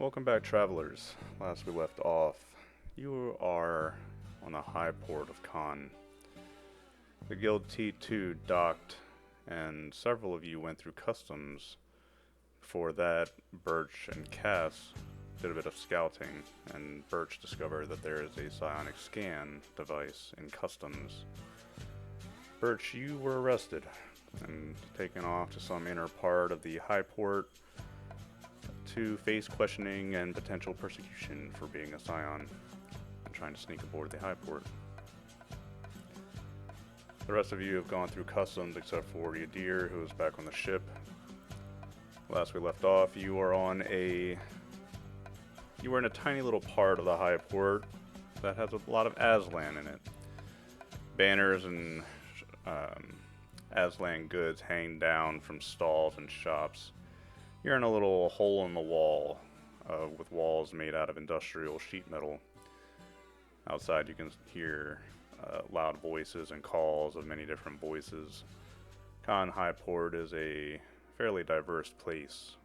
Welcome back, travelers. Last we left off, you are on the high port of Khan. The Guild T2 docked, and several of you went through customs. Before that, Birch and Cass did a bit of scouting, and Birch discovered that there is a psionic scan device in customs. Birch, you were arrested and taken off to some inner part of the high port to face questioning and potential persecution for being a scion and trying to sneak aboard the high port. The rest of you have gone through customs except for Yadir, who is back on the ship. Last we left off, you were in a tiny little part of the high port that has a lot of Aslan in it. Banners and Aslan goods hang down from stalls and shops. You're in a little hole in the wall with walls made out of industrial sheet metal. Outside you can hear loud voices and calls of many different voices. Khan High Port is a fairly diverse place.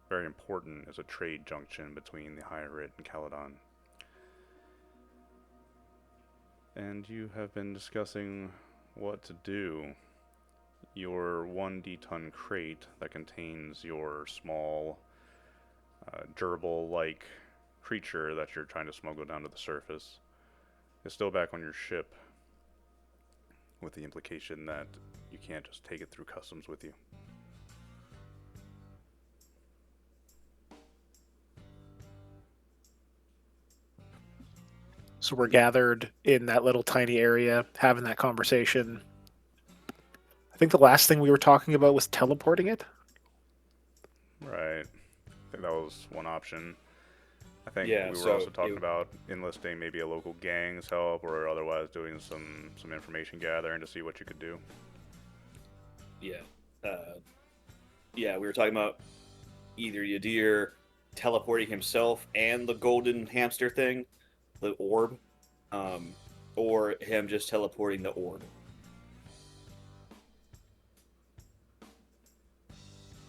Very important as a trade junction between the High-Rit and Caledon. And you have been discussing what to do. Your 1 D-ton crate that contains your small, gerbil-like creature that you're trying to smuggle down to the surface is still back on your ship, with the implication that you can't just take it through customs with you. So we're gathered in that little tiny area, having that conversation. I think the last thing we were talking about was teleporting it. Right. I think that was one option. I think Yeah, we were so also talking about enlisting maybe a local gang's help or otherwise doing some information gathering to see what you could do. yeah, we were talking about either Yadir teleporting himself and the golden hamster thing, the orb, or him just teleporting the orb.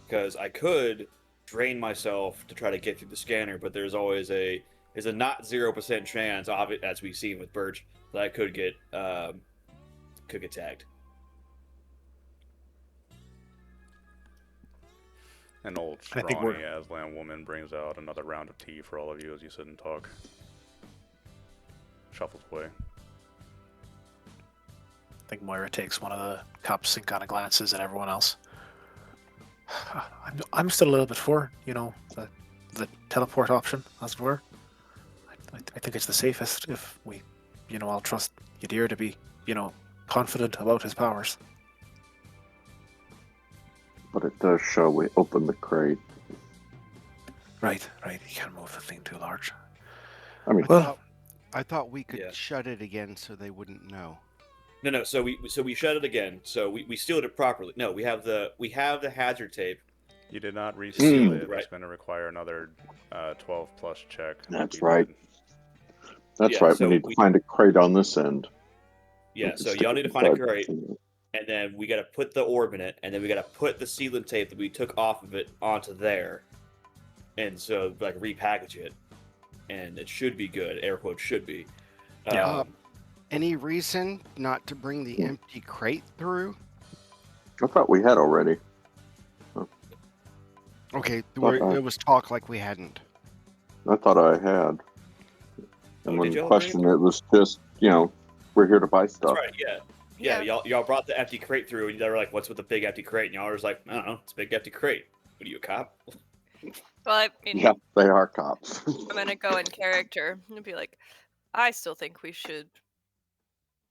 Because I could drain myself to try to get through the scanner, but there's a not 0% chance, as we've seen with Birch, that I could get tagged. An old, I think scrawny Aslan woman brings out another round of tea for all of you as you sit and talk. Shuffles away. I think Moira takes one of the cups and kind of glances at everyone else. I'm still a little bit for, the teleport option, as it were. I think it's the safest if we, I'll trust Yadir to be, confident about his powers. But it does show we opened the crate. Right. You can't move the thing too large. I mean, Well, I thought we could Yeah. shut it again so they wouldn't know. No. So we shut it again. So we sealed it properly. No, we have the hazard tape. You did not reseal it. Right. It's going to require another 12 plus check. That's You right. did. That's Yeah, right. so We need to we- find a crate on this end. Yeah. So Stick y'all it need to find a inside. crate, and then we got to put the orb in it, and then we got to put the sealant tape that we took off of it onto there, and so like repackage it, and it should be good. Air quotes should be. Yeah. Any reason not to bring the empty crate through? I thought we had already. Okay, Uh-uh. it was talk like we hadn't. I thought I had. And Oh, when did you y'all questioned it, was just, we're here to buy That's stuff. right. Yeah. Y'all brought the empty crate through, and they were like, "What's with the big empty crate?" And y'all were just like, "I don't know. It's a big empty crate. What are you, a cop?" Well, I mean, Yeah, they are cops. I'm gonna go in character and be like, I still think we should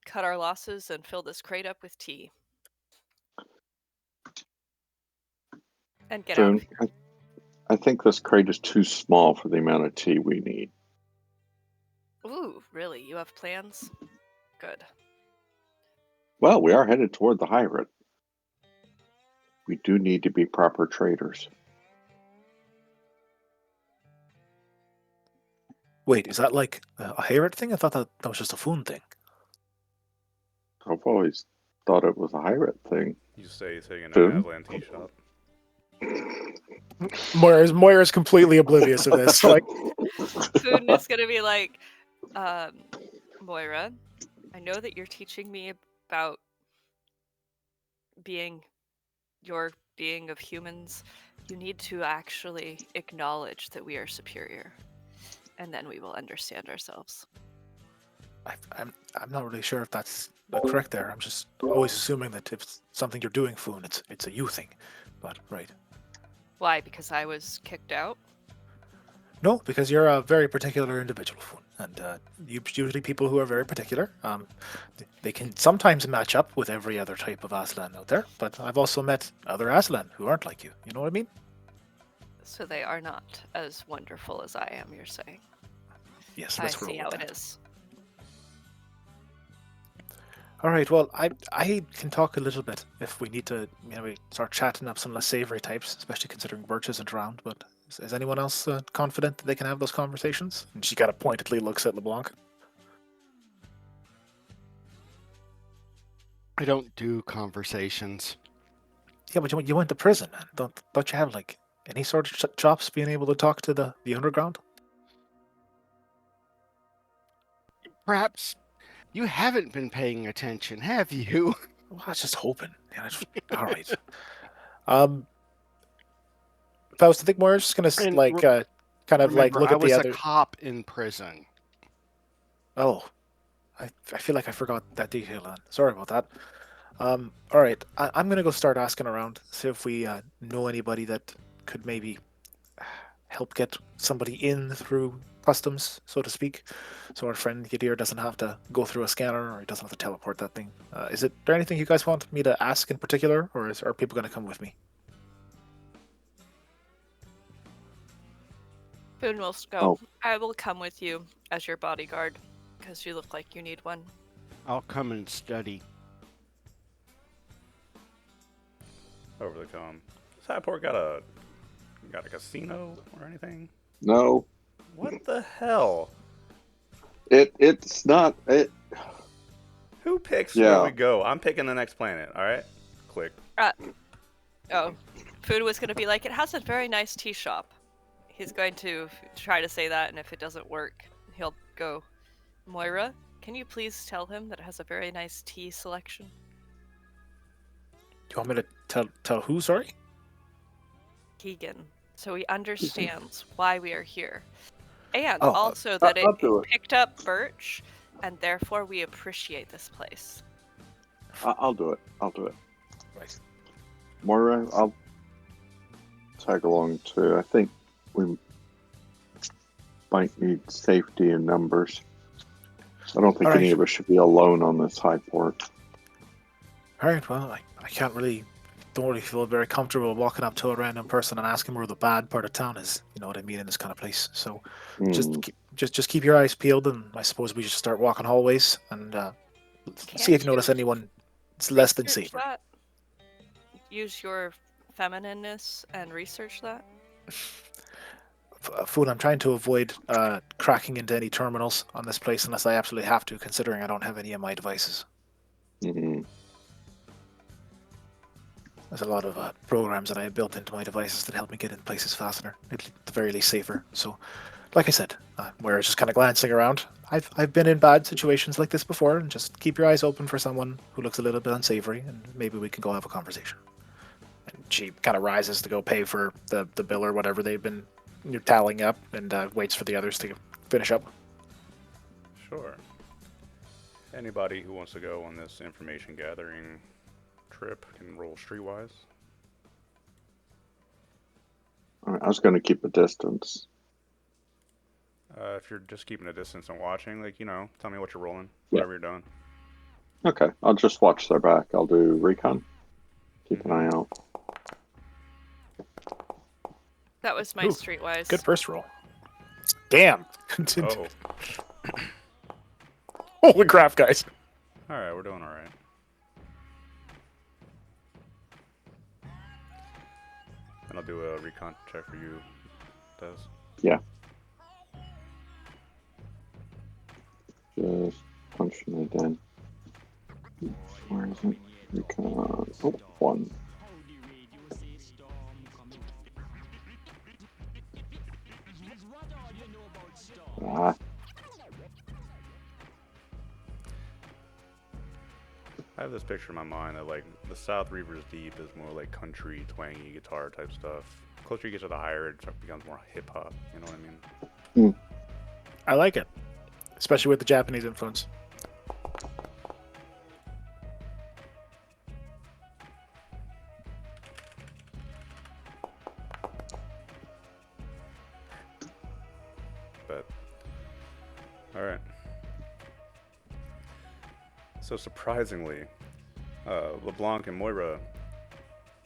cut our losses and fill this crate up with tea. And get out of June, here. I think this crate is too small for the amount of tea we need. Ooh, really? You have plans? Good. Well, we are headed toward the Hyrate. We do need to be proper traders. wait, is that like a Hayrett thing? I thought that was just a Foon thing. I've always thought it was a Hyrate thing. You say sitting in Food? an Aslan tea shop. Moira's completely oblivious of this. Like, Foon is gonna be like, Moira, I know that you're teaching me about your being of humans. You need to actually acknowledge that we are superior, and then we will understand ourselves. I'm not really sure if that's correct there. I'm just always assuming that if it's something you're doing, Foon, it's a you thing. But right. Why? Because I was kicked out? No, because you're a very particular individual, Foon, and usually people who are very particular, they can sometimes match up with every other type of Aslan out there. But I've also met other Aslan who aren't like you. You know what I mean? So they are not as wonderful as I am, you're saying. Yes, I let's roll see with how that. it is. All right. Well, I can talk a little bit if we need to. We start chatting up some less savory types, especially considering Birch isn't around. But is anyone else confident that they can have those conversations? And she kind of pointedly looks at LeBlanc. I don't do conversations. Yeah, but you went to prison, man. Don't you have like any sort of chops being able to talk to the underground? Perhaps you haven't been paying attention, have you? Well, I was just hoping. Yeah, all right. Faust, I think Moira's just gonna And kind of like remember, look I at the was a other. cop in prison. Oh, I feel like I forgot that detail. Sorry about that. All right, I'm gonna go start asking around, see if we know anybody that could maybe help get somebody in through customs, so to speak, so our friend Yadir doesn't have to go through a scanner or he doesn't have to teleport that thing. Is there anything you guys want me to ask in particular, or are people gonna come with me? Foon will go. Oh. I will come with you as your bodyguard, because you look like you need one. I'll come and study. Over the com. Does Highport got a casino or anything? No, What the hell? it's not. Who picks Yeah. where we go? I'm picking the next planet. All right. Click. Oh, Foon was going to be like, it has a very nice tea shop. He's going to try to say that, and if it doesn't work, he'll go, Moira, can you please tell him that it has a very nice tea selection? Do you want me to tell who? Sorry. Keegan, so he understands why we are here. And Oh, also that I'll it do it. picked up Birch, and therefore we appreciate this place. I'll do it. I'll do it. Right. Moira, I'll tag along too. I think we might need safety in numbers. I don't think All right. any of us should be alone on this high port. All right. Well, I don't really feel very comfortable walking up to a random person and asking where the bad part of town is. You know what I mean in this kind of place. So just keep your eyes peeled, and I suppose we should start walking hallways and see if you notice anyone that's less than Research safer. that. Use your feminineness and research that. Food, I'm trying to avoid cracking into any terminals on this place unless I absolutely have to, considering I don't have any of my devices. Mm-hmm. There's a lot of programs that I have built into my devices that help me get in places faster, at the very least safer. So, like I said, we're just kind of glancing around. I've been in bad situations like this before, and just keep your eyes open for someone who looks a little bit unsavory, and maybe we can go have a conversation. And she kind of rises to go pay for the bill or whatever they've been tallying up, and waits for the others to finish up. Sure. Anybody who wants to go on this information gathering trip can roll streetwise. All right, I was going to keep a distance. If you're just keeping a distance and watching, tell me what you're rolling, Yeah. whatever you're doing. Okay, I'll just watch their back. I'll do recon. Keep an eye out. That was my Ooh, streetwise. Good first roll. Damn. Oh. Holy crap, guys. All right, we're doing all right. And I'll do a recon check for you, Des. Yeah. Just punching it in. Where is it? Recon. Oh, 1. Ah, I have this picture in my mind that like the South Reaver's Deep is more like country, twangy guitar type stuff. The closer you get to the higher, it becomes more hip hop. You know what I mean? I like it, especially with the Japanese influence. But all right. So surprisingly, LeBlanc and Moira,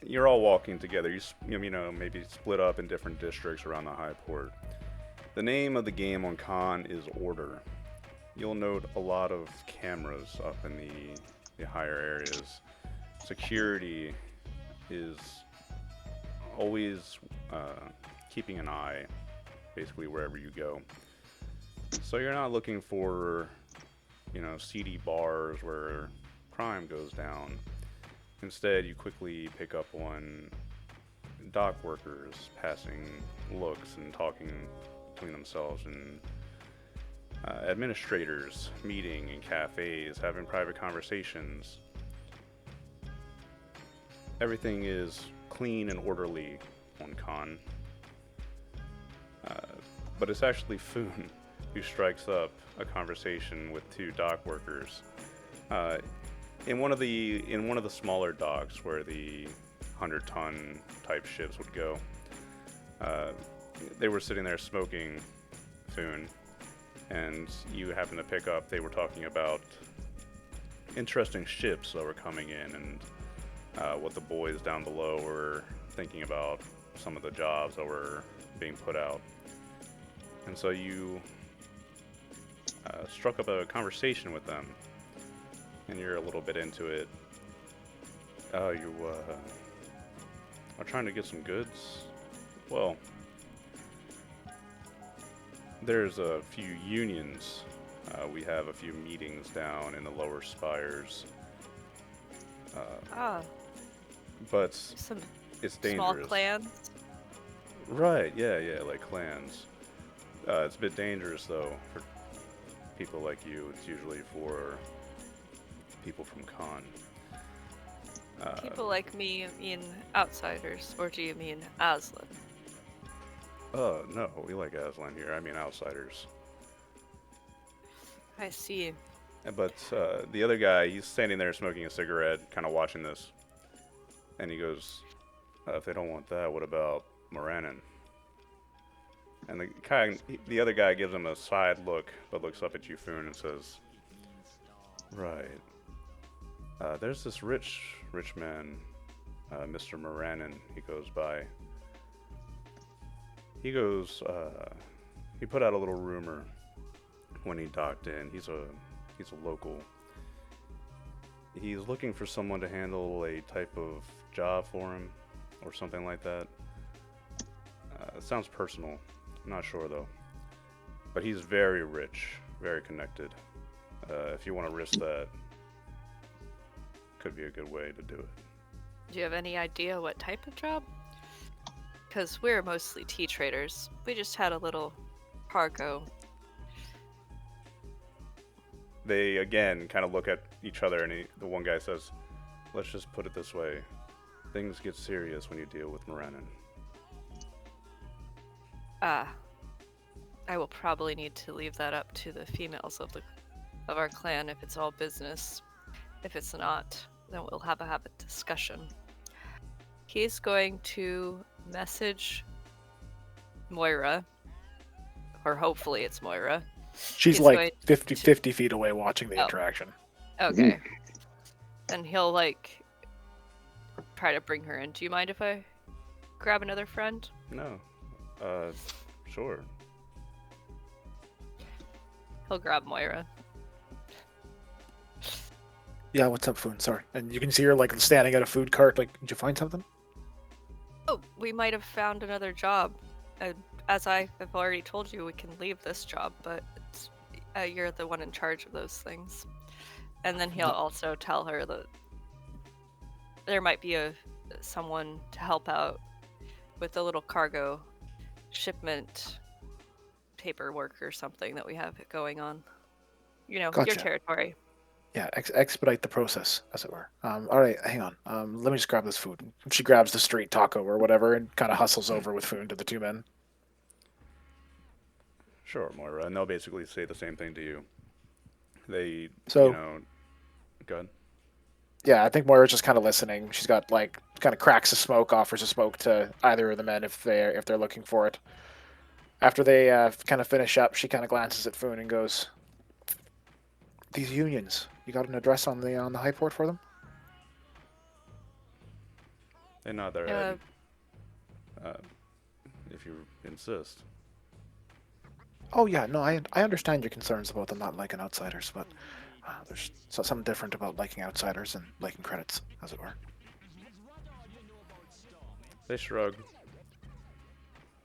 you're all walking together. You know maybe split up in different districts around the High Port. The name of the game on Con is Order. You'll note a lot of cameras up in the higher areas. Security is always keeping an eye, basically wherever you go. So you're not looking for, seedy bars where crime goes down. Instead, you quickly pick up on dock workers passing looks and talking between themselves, and administrators meeting in cafes, having private conversations. Everything is clean and orderly on Con. But it's actually Foon who strikes up a conversation with two dock workers in one of the smaller docks where the 100-ton type ships would go. They were sitting there smoking, Foon, and you happen to pick up. They were talking about interesting ships that were coming in and what the boys down below were thinking about some of the jobs that were being put out. And so you struck up a conversation with them, and you're a little bit into it. You are trying to get some goods? Well, there's a few unions. We have a few meetings down in the lower spires. But Some it's small dangerous. clans. Right, yeah, like clans. It's a bit dangerous, though, for people like you. It's usually for people from Con. People like me mean outsiders, or do you mean Aslan? No, we like Aslan here. I mean outsiders. I see. But the other guy, he's standing there smoking a cigarette, kind of watching this. And he goes, if they don't want that, what about Moranin? And the other guy gives him a side look, but looks up at you, Foon, and says, right. There's this rich man, Mr. Moranin, he goes by. He goes, he put out a little rumor when he docked in. He's a local. He's looking for someone to handle a type of job for him, or something like that. It sounds personal. I'm not sure though. But he's very rich, very connected. If you want to risk that, could be a good way to do it. Do you have any idea what type of job? Because we're mostly tea traders. We just had a little cargo. They again kind of look at each other, and the one guy says, let's just put it this way. Things get serious when you deal with Moranin. I will probably need to leave that up to the females of our clan if it's all business. If it's not, then we'll have a discussion. He's going to message Moira, or hopefully it's Moira. She's He's like going 50 feet away watching the Oh. interaction. Okay. Then he'll try to bring her in. Do you mind if I grab another friend? No. Sure. He'll grab Moira. Yeah, what's up, Foon? Sorry. And you can see her like standing at a food cart. Like, did you find something? Oh, we might have found another job. As I have already told you, we can leave this job, but you're the one in charge of those things. And then he'll also tell her that there might be someone to help out with the little cargo shipment paperwork or something that we have going on. You know, your Gotcha. territory. Yeah, expedite the process, as it were. All right, hang on. Let me just grab this food. She grabs the street taco or whatever and kind of hustles over with food to the two men. Sure, Moira. And they'll basically say the same thing to you. They, So, go ahead. yeah, I think Moira's just kind of listening. She's got like kind of cracks of smoke, offers a smoke to either of the men if they're looking for it. After they kind of finish up, she kind of glances at Foon and goes, "These unions, you got an address on the high port for them?" They nod their head. If you insist. Oh yeah, no, I understand your concerns about them not liking outsiders, but there's something different about liking outsiders and liking credits, as it were. They shrug.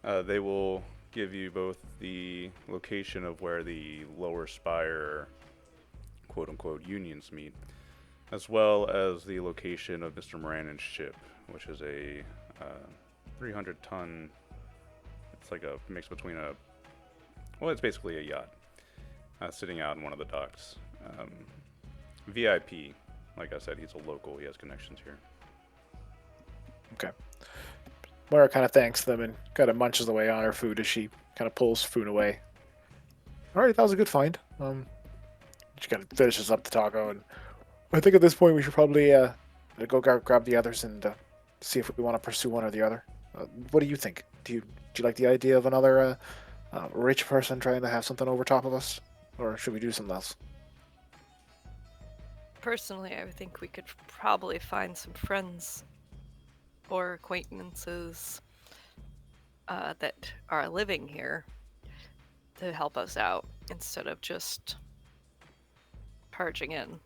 They will give you both the location of where the lower spire, quote-unquote, unions meet, as well as the location of Mr. Moran's ship, which is a 300-ton. It's like a mix between a. Well, it's basically a yacht sitting out in one of the docks. VIP, like I said, he's a local. He has connections here. Okay. Moira kind of thanks them and kind of munches away on her food as she kind of pulls food away. All right, that was a good find. She kind of finishes up the taco, and I think at this point we should probably go grab the others and see if we want to pursue one or the other. What do you think? Do you like the idea of another rich person trying to have something over top of us, or should we do something else? Personally, I think we could probably find some friends or acquaintances that are living here to help us out instead of just purging in.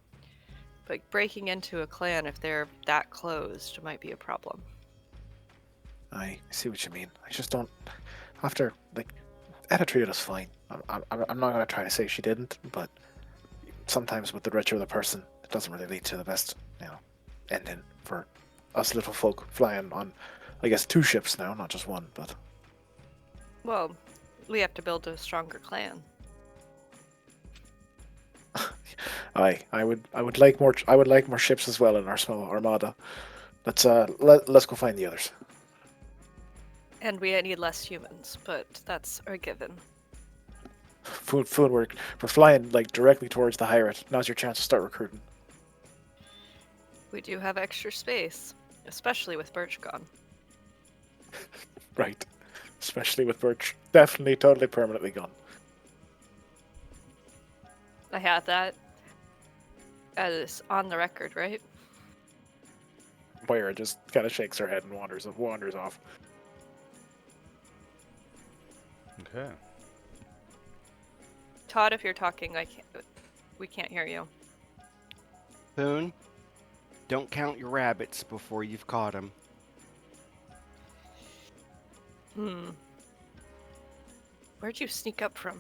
But breaking into a clan, if they're that closed, might be a problem. I see what you mean. I just don't. After, like, Etta treated us fine. I'm not going to try to say she didn't, but sometimes with the richer the person, it doesn't really lead to the best, ending for us little folk flying on, I guess, 2 ships now, not just 1, but. Well, we have to build a stronger clan. I would like more ships as well in our small armada. Let's go find the others. And we need less humans, but that's a given. Food work. We're flying like directly towards the Hyrate. Now's your chance to start recruiting. We do have extra space, especially with Birch gone. Right. Especially with Birch definitely, totally, permanently gone. I had that as on the record, right? Moira just kind of shakes her head and wanders off. Okay. Todd, if you're talking, we can't hear you. Boone, don't count your rabbits before you've caught them. Where'd you sneak up from?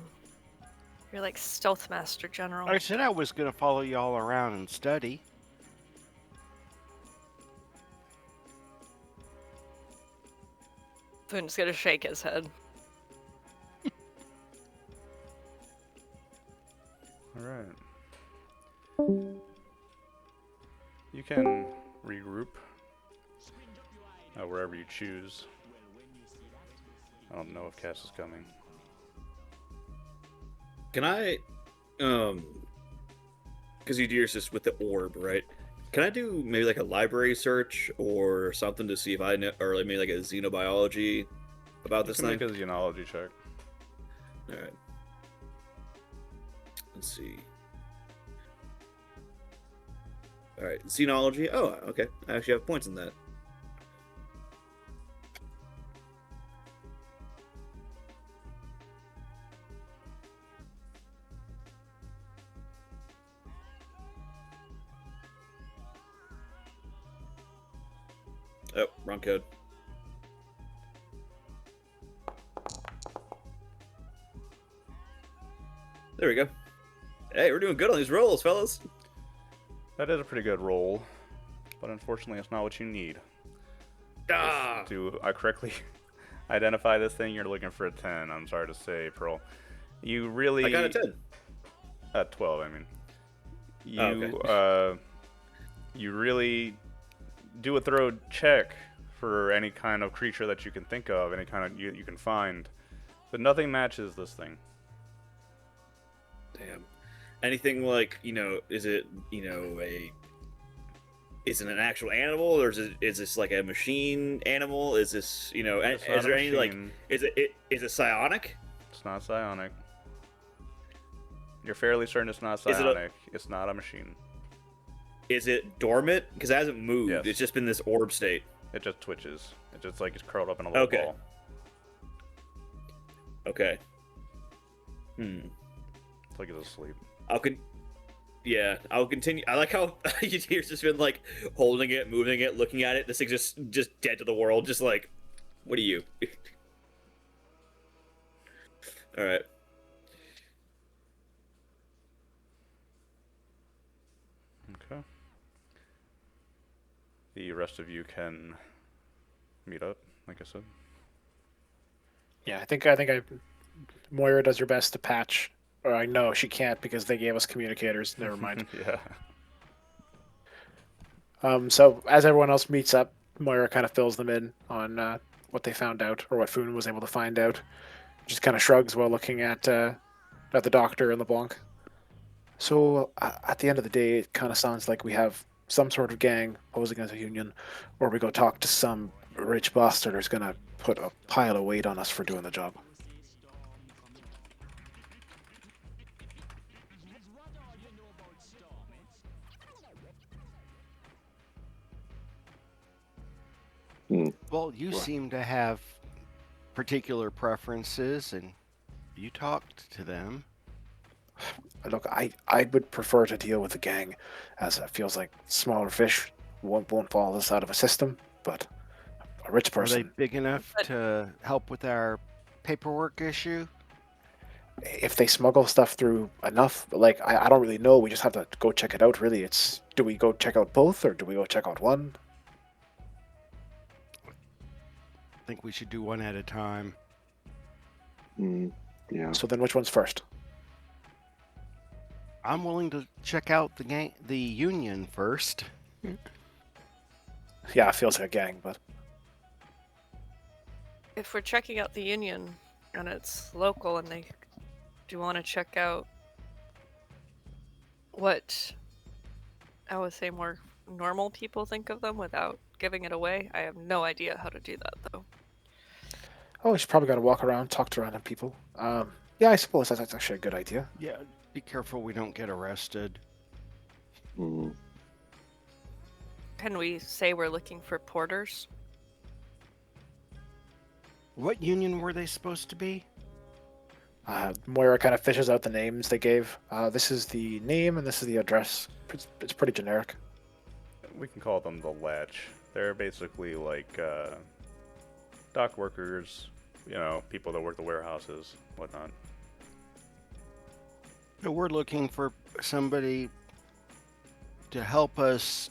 You're like stealth master general. I said I was going to follow you all around and study. Boone's gonna shake his head. Alright. You can regroup wherever you choose. I don't know if Cass is coming. Can I, because you do yours with the orb, right? Can I do maybe like a library search or something to see if I know, or like maybe like a xenobiology about this You can thing? make a xenology check. All right. Let's see. All right, xenology. Oh, okay. I actually have points in that. Oh, wrong code. There we go. Hey, we're doing good on these rolls, fellas. That is a pretty good roll, but unfortunately it's not what you need. Ah! Do I correctly identify this thing, you're looking for a 10. I'm sorry to say, Pearl. You really... I got a 10. 12, I mean. You, okay. you really do a thorough check for any kind of creature that you can think of, any kind of you can find, but nothing matches this thing. Damn. Anything like, is it, is it an actual animal, or is this like a machine animal? Is this, It's is not a there any like, machine. is it psionic? It's not psionic. You're fairly certain it's not Is it a- psionic. It's not a machine. Is it dormant? Because it hasn't moved. Yes. It's just been this orb state. It just twitches. It's just like it's curled up in a little Okay. ball. Okay. It's like it's asleep. I'll continue. I like how Yadira's just been like holding it, moving it, looking at it. This thing's just dead to the world. Just like, what are you? All right. Okay. The rest of you can meet up, like I said. Yeah, I think Moira does her best to patch. Or I know she can't because they gave us communicators. Never mind. Yeah. So as everyone else meets up, Moira kind of fills them in on what they found out or what Foon was able to find out. Just kind of shrugs while looking at the doctor and LeBlanc. So at the end of the day, it kind of sounds like we have some sort of gang posing as a union, or we go talk to some rich bastard who's gonna put a pile of weight on us for doing the job. Well, you seem to have particular preferences, and you talked to them. Look, I would prefer to deal with the gang, as it feels like smaller fish won't fall this out of a system, but a rich Are they person, big enough to help with our paperwork issue? if they smuggle stuff through enough, like, I don't really know, we just have to go check it out, really. It's, do we go check out both, or do we go check out one? I think we should do one at a time. Yeah. So then which one's first? I'm willing to check out the union first. Yeah, it feels like a gang, but If we're checking out the Union and it's local and they do want to check out what I would say more normal people think of them without giving it away, I have no idea how to do that though. oh, we should probably got to walk around, talk to random people. Yeah, I suppose that's actually a good idea. Yeah, be careful we don't get arrested. Mm. Can we say we're looking for porters? What union were they supposed to be? Moira kind of fishes out the names they gave. This is the name and this is the address. It's pretty generic. We can call them the Latch. They're basically like dock workers, people that work the warehouses, whatnot. No, we're looking for somebody to help us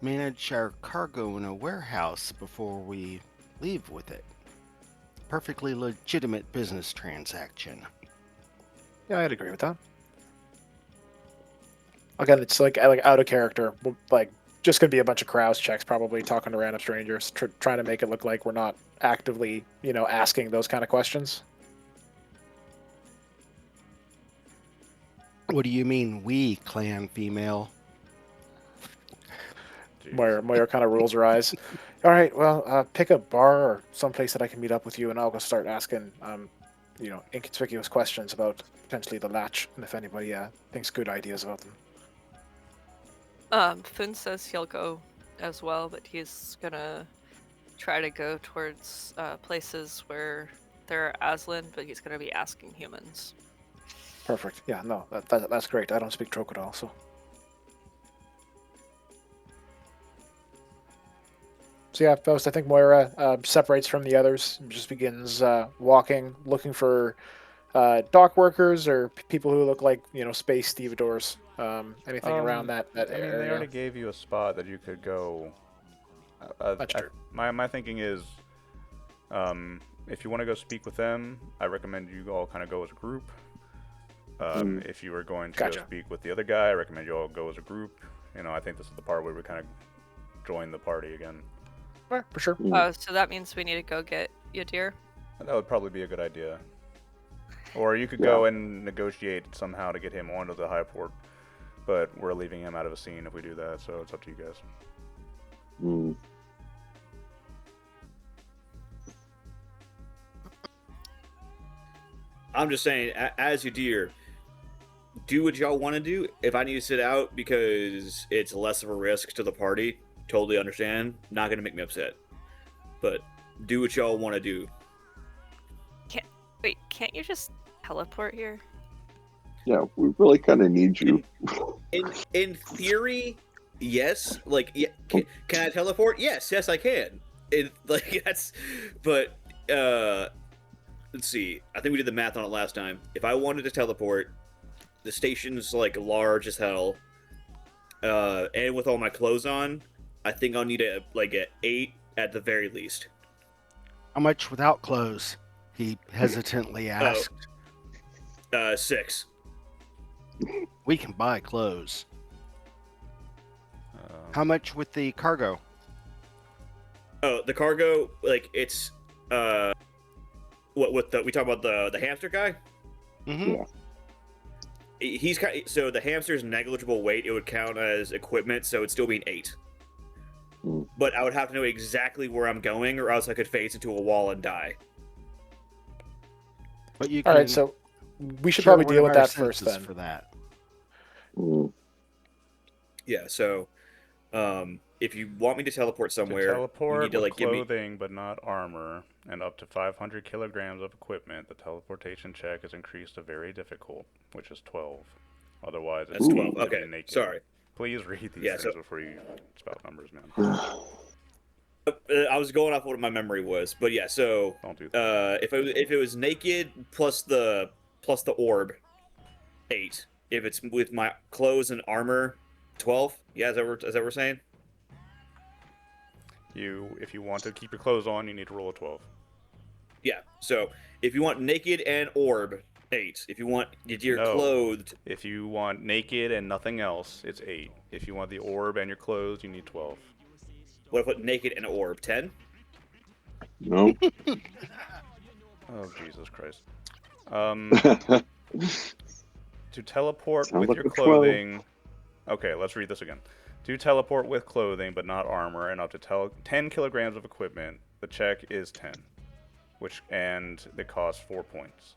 manage our cargo in a warehouse before we leave with it. Perfectly legitimate business transaction. Yeah, I'd agree with that. Again, it's like out of character. Like, just gonna be a bunch of crowds checks, probably talking to random strangers, trying to make it look like we're not actively, asking those kind of questions. What do you mean, we, clan female? Jeez. Moira kind of rolls her eyes. All right, well, pick a bar or someplace that I can meet up with you, and I'll go start asking, inconspicuous questions about potentially the Latch, and if anybody thinks good ideas about them. Fun says he'll go as well, but he's gonna try to go towards places where there are Aslan, but he's gonna be asking humans. Perfect. Yeah, no, that's great. I don't speak Troke at all, so. So yeah, Faust, I think Moira separates from the others, and just begins walking, looking for dock workers or people who look like, space stevedores, anything around that I mean, area. they already gave you a spot that you could go. That's true. My thinking is, If you want to go speak with them, I recommend you all kind of go as a group. If you are going to Gotcha. go speak with the other guy, I recommend you all go as a group. I think this is the part where we kind of join the party again. Alright, for sure. Oh, so that means we need to go get Yadir. That would probably be a good idea. Or you could Yeah. go and negotiate somehow to get him onto the high port, but we're leaving him out of the scene if we do that, so it's up to you guys. Mm. I'm just saying, as you dear, do what y'all want to do. If I need to sit out because it's less of a risk to the party, totally understand. Not gonna make me upset. But do what y'all want to do. Wait, can't you just teleport here? Yeah, we really kind of need you. In theory, yes. Like, yeah, can I teleport? Yes, I can. But let's see. I think we did the math on it last time. If I wanted to teleport, the station's like large as hell, and with all my clothes on, I think I'll need a 8 at the very least. How much without clothes? He hesitantly asked. 6. We can buy clothes. Um, How much with the cargo? Oh, the cargo, it's what with we talk about the hamster guy? Mm-hmm. Yeah. He's so the hamster's negligible weight, it would count as equipment, so it'd still be an 8. Mm. But I would have to know exactly where I'm going, or else I could face into a wall and die. But you can. Alright, so we should share probably one deal of with our that first senses then. For that. Mm. Yeah, so if you want me to teleport somewhere, to teleport you need to with give me. clothing but not armor, and up to 500 kilograms of equipment, the teleportation check is increased to very difficult, which is 12. Otherwise, it's That's 12. deemed to be Okay, naked. sorry. Please read these Yeah, things so- before you spout numbers, man. I was going off what my memory was, but yeah. So Don't do that. if it was naked plus the orb, 8. If it's with my clothes and armor, 12. Yeah, is that what we're saying? If you want to keep your clothes on, you need to roll a 12. Yeah. So if you want naked and orb, 8. If you want your No. clothed, If you want naked and nothing else, it's 8. If you want the orb and your clothes, you need 12. what if I put naked and orb, 10? No. Oh, Jesus Christ. To teleport Sounds with like your a 12. clothing... Okay, let's read this again. To teleport with clothing but not armor and up to 10 kilograms of equipment, the check is 10. And it costs 4 points.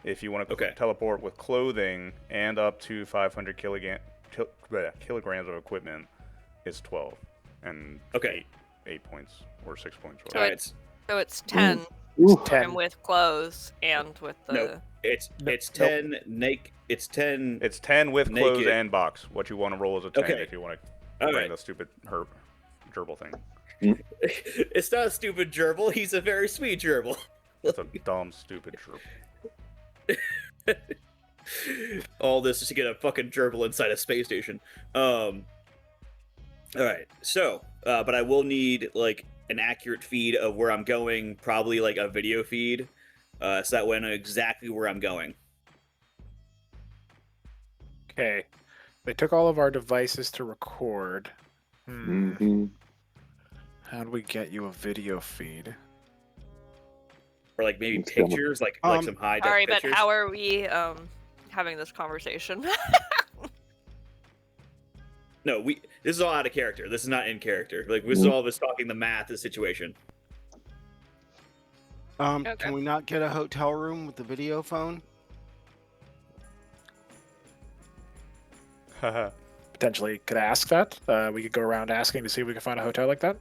If you want to Okay. teleport with clothing and up to 500 kilograms of equipment, it's 12. And Okay. 8 points or 6 points. So Whatever. Alright, So it's 10 Ooh. for him with clothes and with the. Nope. It's Nope. 10 naked. It's 10. It's 10 with clothes Naked. and box. What you want to roll is a 10 Okay. if you want to All bring right. the stupid gerbil thing. It's not a stupid gerbil. He's a very sweet gerbil. It's a dumb, stupid gerbil. All this just to get a fucking gerbil inside a space station. All right. So, but I will need an accurate feed of where I'm going, probably a video feed, so that way I know exactly where I'm going. Okay. They took all of our devices to record. Mm-hmm. How do we get you a video feed? Or maybe It's gonna- pictures, like some high def Sorry, but pictures. how are we having this conversation? No, this is all out of character. This is not in character. This is all of us talking the math of the situation. Okay. Can we not get a hotel room with the video phone? Haha. Potentially could ask that. We could go around asking to see if we can find a hotel like that.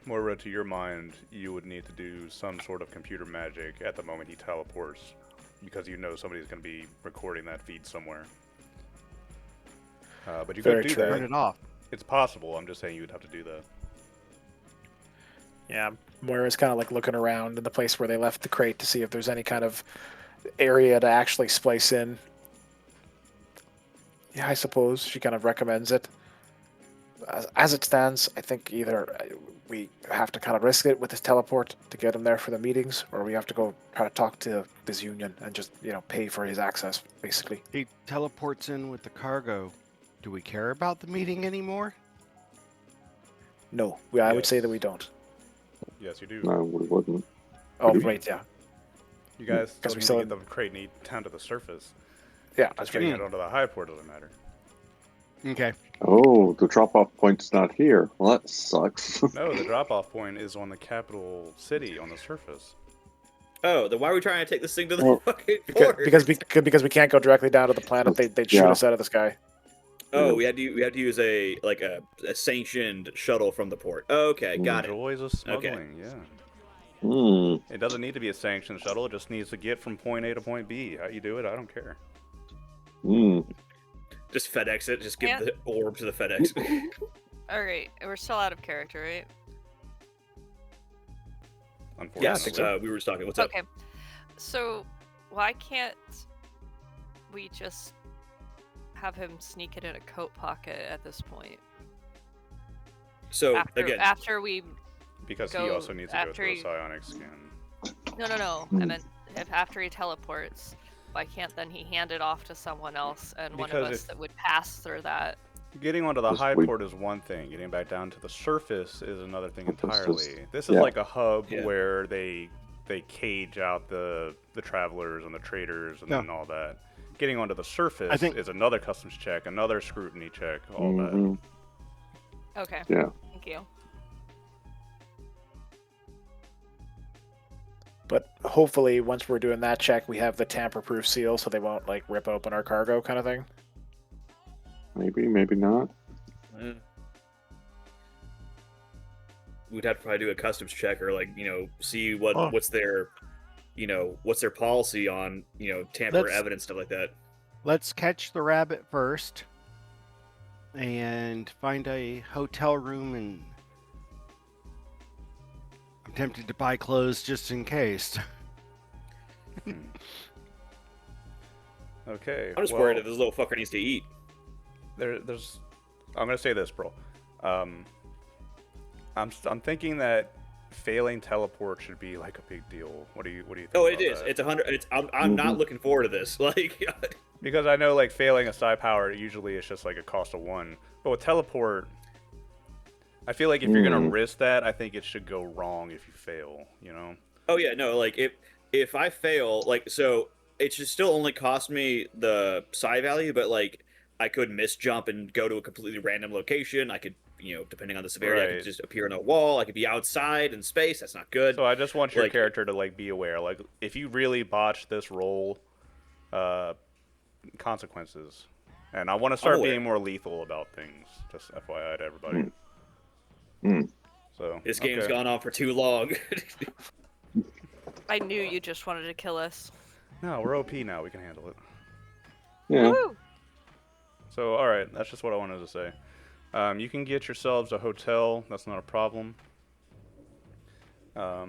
Moira, to your mind, you would need to do some sort of computer magic at the moment he teleports, because you know somebody's going to be recording that feed somewhere. But you Very could do true. Turn that. it off. It's possible. I'm just saying you'd have to do that. Yeah, Moira's kind of looking around in the place where they left the crate to see if there's any kind of area to actually splice in. Yeah, I suppose she kind of recommends it. as it stands, I think either we have to kind of risk it with this teleport to get him there for the meetings, or we have to go try to talk to this union and just pay for his access, basically. He teleports in with the cargo. Do we care about the meeting anymore? No, I would say that we don't. Yes, you do. No, we wouldn't. Oh, do we? right, yeah. You guys still Because we need still- to get the crate down to the surface. Yeah, Just that's getting right. it onto the high port doesn't matter. Okay. Oh, the drop-off point's not here. Well, that sucks. No, the drop-off point is on the capital city on the surface. Oh, then why are we trying to take this thing to the Well, fucking port? Because we can't go directly down to the planet. They'd shoot Yeah. us out of the sky. Oh, we had to use a sanctioned shuttle from the port. Okay, got it. Joys of smuggling, yeah. Hmm. It doesn't need to be a sanctioned shuttle. It just needs to get from point A to point B. How you do it, I don't care. Hmm. Just FedEx it. Just give Yeah. the orb to the FedEx. All right, we're still out of character, right? Unfortunately. Yes, think so. we were just talking. What's up? Okay. So why can't we just have him sneak it in a coat pocket at this point? So After we Because he go also needs to go after through a he- psionic scan. no. I Hmm. meant if after he teleports, why can't then he hand it off to someone else and one of Because us if- that would pass through that? Getting onto the Just high wait. port is one thing. Getting back down to the surface is another thing This is- entirely. This is yeah. like a hub Yeah. where they cage out the travelers and the traders and Yeah. then all that. Getting onto the surface I think- is another customs check, another scrutiny check, all Mhm. Okay. Yeah. Thank you. But hopefully, once we're doing that check, we have the tamper-proof seal, so they won't rip open our cargo, kind of thing. Maybe, maybe not. Mm. We'd have to probably do a customs check or see Oh. what's their policy on tamper Let's- evidence, stuff like that. Let's catch the rabbit first and find a hotel room, and I'm tempted to buy clothes just in case. Okay. I'm just well, worried that this little fucker needs to eat. there's I'm gonna say this, bro. I'm thinking that failing teleport should be like a big deal. What do you think? Oh, it about is. that? It's 100. I'm not Mhm. looking forward to this. Because I know like failing a psi power usually it's just like a cost of 1, but with teleport, I feel like if you're gonna risk that, I think it should go wrong if you fail. You know? Oh yeah, no. If I fail, so it should still only cost me the psi value, but I could misjump and go to a completely random location. I could, depending on the severity, I Right. could just appear on a wall. I could be outside in space. That's not good. So I just want your Like- character to like be aware. Like if you really botch this roll, consequences. And I want to start aware. being more lethal about things. Just FYI to everybody. Hmm. So This game's okay. gone on for too long. I knew you just wanted to kill us. No, we're OP now. We can handle it. Yeah. Woo! So, all right, that's just what I wanted to say. You can get yourselves a hotel. That's not a problem. A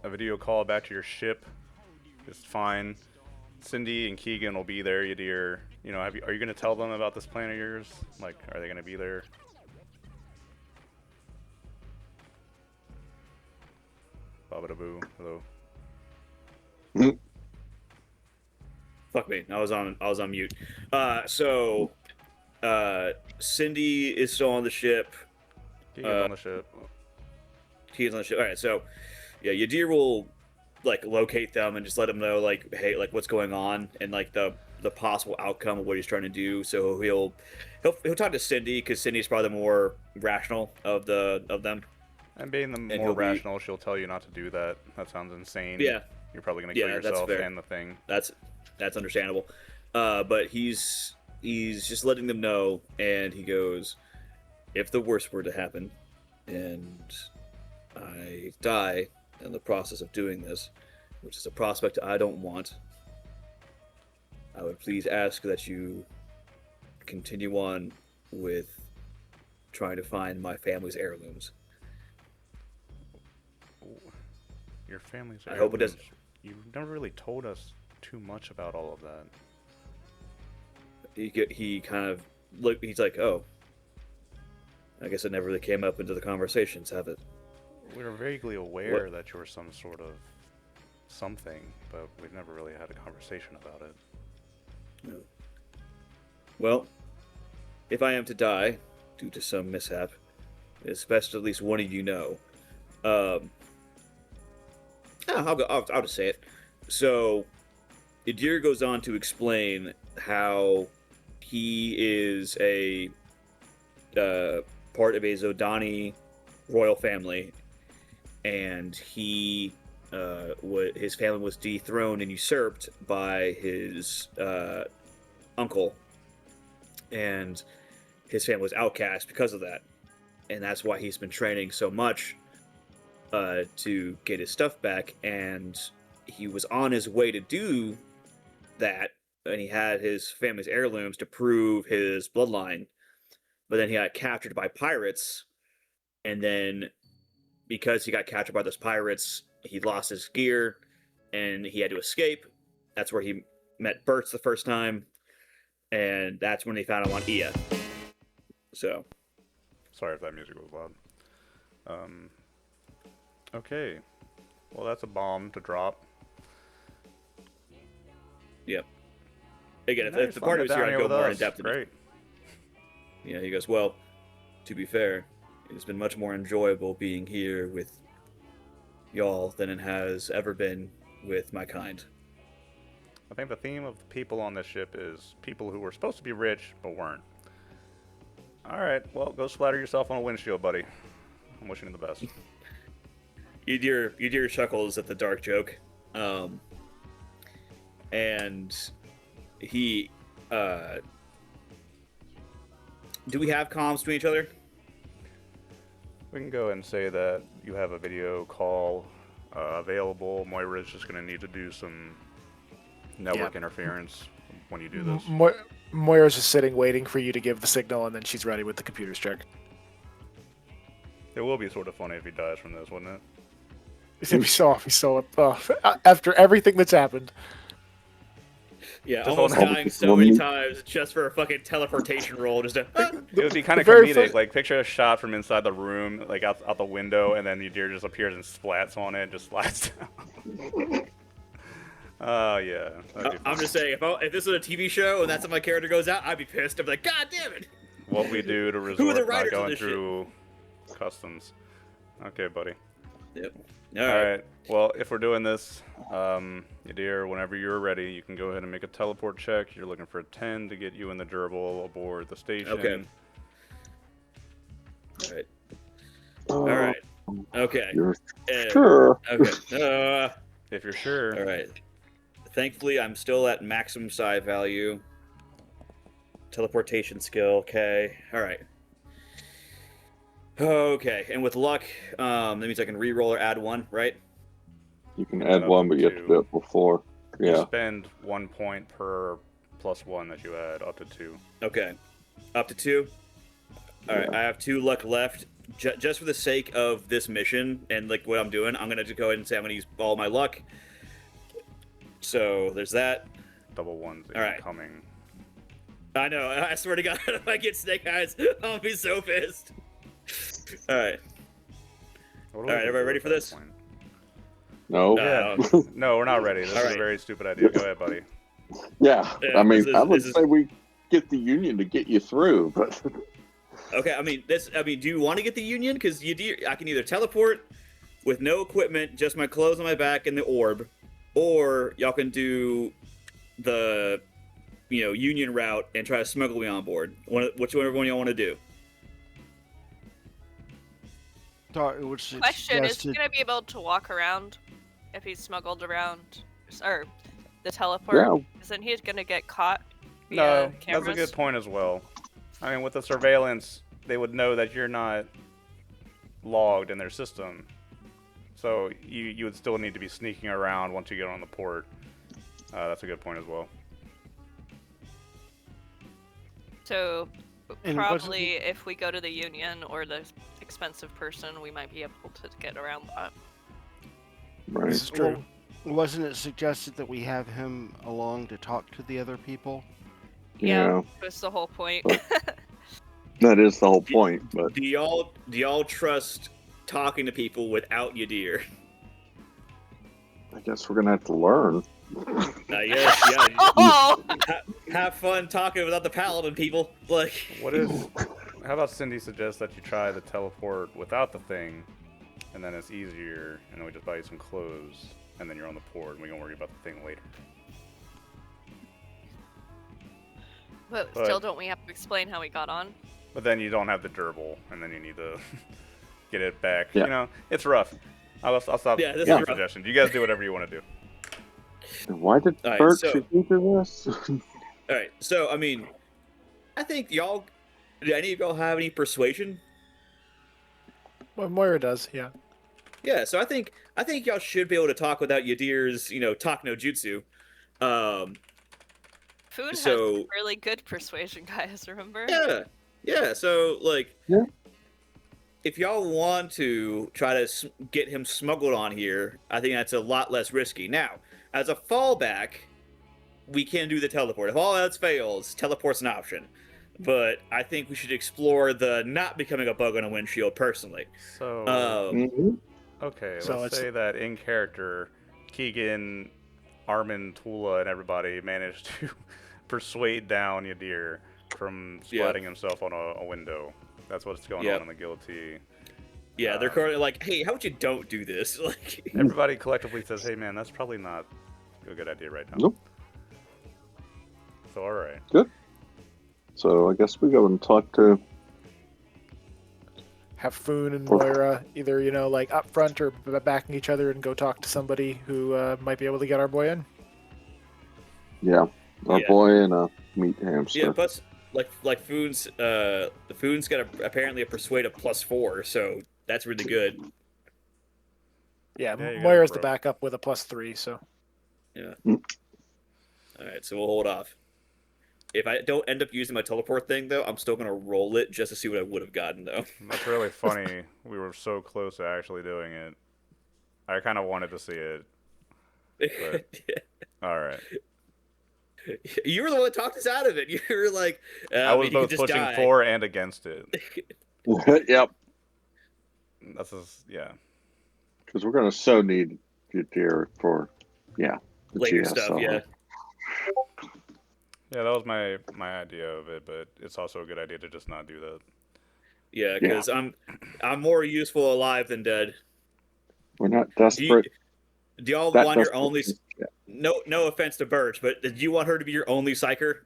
video call back to your ship is fine. Cindy and Keegan will be there, you dear. Are you gonna tell them about this plan of yours? Like, are they gonna be there? Babadaboo, hello. Fuck me. I was on mute. Cindy is still on the ship. Keegan's on the ship. Keegan's on the ship. All right. So, yeah, Yadir will locate them and just let them know hey, what's going on and the possible outcome of what he's trying to do. So he'll talk to Cindy because Cindy's probably the more rational of them. And being the he'll more be- rational, she'll tell you not to do that. That sounds insane. Yeah. You're probably gonna kill Yeah, that's yourself fair. and the thing. That's understandable. But he's just letting them know, and he goes, if the worst were to happen, and I die in the process of doing this, which is a prospect I don't want, I would please ask that you continue on with trying to find my family's heirlooms. Your family's I hope it heirlooms. doesn't- You never really told us too much about all of that. He kind of he's like, oh, I guess it never really came up into the conversations, have it? We were vaguely aware that you were some sort of something, but we've never really had a conversation about it. No. Well, if I am to die due to some mishap, it's best at least one of you know. I'll just say it. So, Idir goes on to explain how he is a part of a Zodani royal family, and his family was dethroned and usurped by his uncle, and his family was outcast because of that, and that's why he's been training so much to get his stuff back. And he was on his way to do that, and he had his family's heirlooms to prove his bloodline, but then he got captured by pirates, and then because he got captured by those pirates, he lost his gear, and he had to escape. That's where he met Bertz the first time, and that's when they found him on Ia. So, Sorry if that music was loud. Okay. Well, that's a bomb to drop. yep. Again, Now if the party was here, I'd go more in depth. Great. Yeah, he goes, well, to be fair, it's been much more enjoyable being here with y'all than it has ever been with my kind. I think the theme of the people on this ship is people who were supposed to be rich but weren't. Alright, well, go splatter yourself on a windshield, buddy. I'm wishing you the best. Udir chuckles at the dark joke. And he, do we have comms between each other? We can go ahead and say that you have a video call available. Moira's just going to need to do some network interference when you do this. Moira's just sitting waiting for you to give the signal, and then she's ready with the computer's check. It will be sort of funny if he dies from this, wouldn't it? We saw it. After everything that's happened. Yeah, Just almost hold- dying so many times just for a fucking teleportation roll. Just to, It would be kind of The very comedic. first- Like, picture a shot from inside the room, like out the window, and then Udir just appears and splats on it, and just slides down. Oh, yeah. That'd be I'm fun. just saying, if this was a TV show and that's how my character goes out, I'd be pissed. I'd be like, God damn it! What we do to Who are resort the not writers of going this shit? through customs. Okay, buddy. Yep. All right. Well, if we're doing this, Udir, whenever you're ready, you can go ahead and make a teleport check. You're looking for a 10 to get you in the gerbil aboard the station. Okay. Oh, All right. Okay. You're Uh, sure. Okay. If you're sure. All right. Thankfully, I'm still at maximum psi value. Teleportation skill. Okay. All right. Okay. And with luck, that means I can re-roll or add one, right? You can And add up one, but you have to- to do it before. You Yeah. spend 1 point per +1 that you add, up to 2. Okay. Up to 2. All right. I have 2 luck left. Just for the sake of this mission and like what I'm doing, I'm gonna just go ahead and say I'm gonna use all my luck. So there's that. Double ones All right. incoming. I know. I swear to God, if I get snake eyes, I'll be so pissed. All right. What All do right, we everybody do ready at for that this? point? No. Uh, No, we're not ready. This All is right. a very stupid idea. Go ahead, buddy. Yeah. Yeah, I mean, this is- I would this is- say we get the union to get you through, but Okay, I mean, do you want to get the union? Because I can either teleport with no equipment, just my clothes on my back and the orb, or y'all can do the, union route and try to smuggle me on board. Whichever one y'all want to do. Thought it was Question: Is he suggested- gonna be able to walk around if he's smuggled around, or the teleport? yeah, Isn't he gonna get caught? No, via that's a cameras? good point as well. I mean, with the surveillance, they would know that you're not logged in their system. So you would still need to be sneaking around once you get on the port. That's a good point as well. So And probably if we go to the union or the expensive person, we might be able to get around that. right. This is true. Wasn't it suggested that we have him along to talk to the other people? Yeah, Yeah. that's the whole point. That is the whole point, but Do y'all trust talking to people without Yadir? I guess we're gonna have to learn. Yes, yeah. Oh! Have fun talking without the paladin, people. Like, What if? How about Cindy suggests that you try the teleport without the thing, and then it's easier, and then we just buy you some clothes, and then you're on the port, and we can worry about the thing later. But But- still, don't we have to explain how we got on? But then you don't have the durable, and then you need to get it back. Yeah. You know, it's rough. I'll stop. Yeah, this giving is rough. suggestions. You guys do whatever you want to do. And why did All right, Bert so- agree to this? all right. So, I mean, I think y'all. Do any of y'all have any persuasion? Well, Moira does, yeah. Yeah. So I think y'all should be able to talk without Yadir's, talk no jutsu. Food has So- really good persuasion, guys. Remember? Yeah. So like, Yeah. if y'all want to try to get him smuggled on here, I think that's a lot less risky. Now, as a fallback, we can do the teleport. If all else fails, teleport's an option. But I think we should explore the not becoming a bug on a windshield personally. So Mhm. okay, So let's it's- say that in character, Keegan, Armin, Tula, and everybody managed to persuade down Yadir from Yeah. splatting himself on a window. That's what's going Yep. on in the guilty. Yeah, they're currently like, hey, how about you don't do this? Like, Everybody collectively says, "Hey, man, that's probably not a good idea right now." Nope. So all right. So I guess we go and talk to. Have Foon and Or- Moira either, like up front or backing each other and go talk to somebody who might be able to get our boy in. Yeah, our Yeah. boy and a meat hamster. yeah, plus like Foon's Foon's got apparently a persuade of +4, so that's really good. Yeah, Yeah, you got it, Moira's the bro. backup with a +3, so. All right, so we'll hold off. If I don't end up using my teleport thing, though, I'm still gonna roll it just to see what I would have gotten, though. That's really funny. We were so close to actually doing it. I kind of wanted to see it. All right. You were the one that talked us out of it. You were like, I was mean, you could both just pushing die. for and against it. Yep, That's just, yeah. because we're gonna so need you dear for the Later GSL. stuff, yeah. Yeah, that was my idea of it, but it's also a good idea to just not do that. Yeah, because I'm more useful alive than dead. We're not Do, desperate. do y'all That want your desperate- only? Yeah. No offense to Birch, but did you want her to be your only psyker?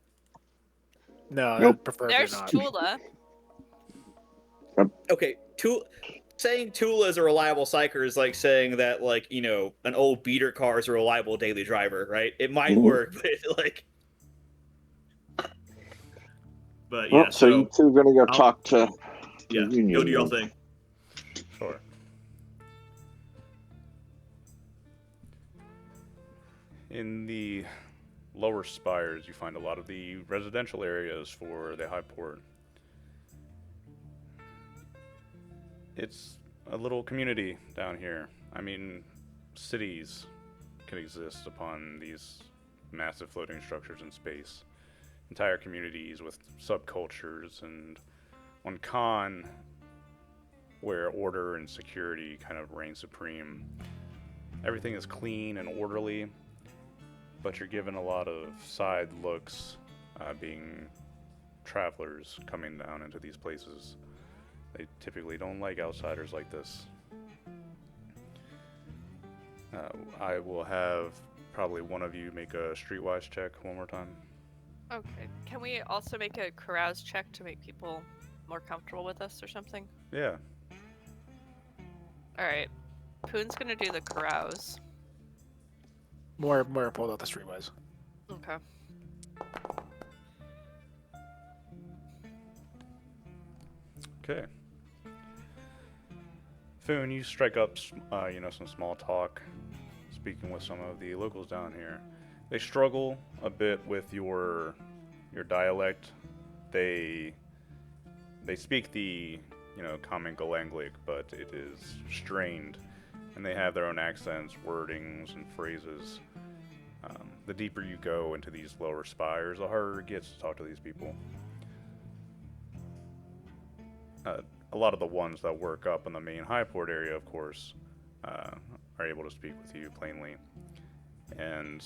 No, Nope. preferably There's not. Tula. Okay, saying Tula is a reliable psyker is like saying that, like, an old beater car is a reliable daily driver, right? It might Mhm. work, but like. But Well, yeah, so you two are gonna go I'll- talk to yeah, the union. go do your then. thing. Sure. In the lower spires, you find a lot of the residential areas for the high port. It's a little community down here. I mean, cities can exist upon these massive floating structures in space. Entire communities with subcultures, and on Khan, where order and security kind of reign supreme, everything is clean and orderly, but you're given a lot of side looks being travelers coming down into these places. They typically don't like outsiders like this. I will have probably one of you make a streetwise check one more time. Okay. Can we also make a carouse check to make people more comfortable with us or something? Yeah. All right. Poon's gonna do the carouse. Moira pulled out the streetwise. Okay. Okay. Foon, you strike up, some small talk, speaking with some of the locals down here. They struggle a bit with your dialect. They speak the, common Galanglic, but it is strained, and they have their own accents, wordings, and phrases. The deeper you go into these lower spires, the harder it gets to talk to these people. a lot of the ones that work up in the main high port area, of course, are able to speak with you plainly. And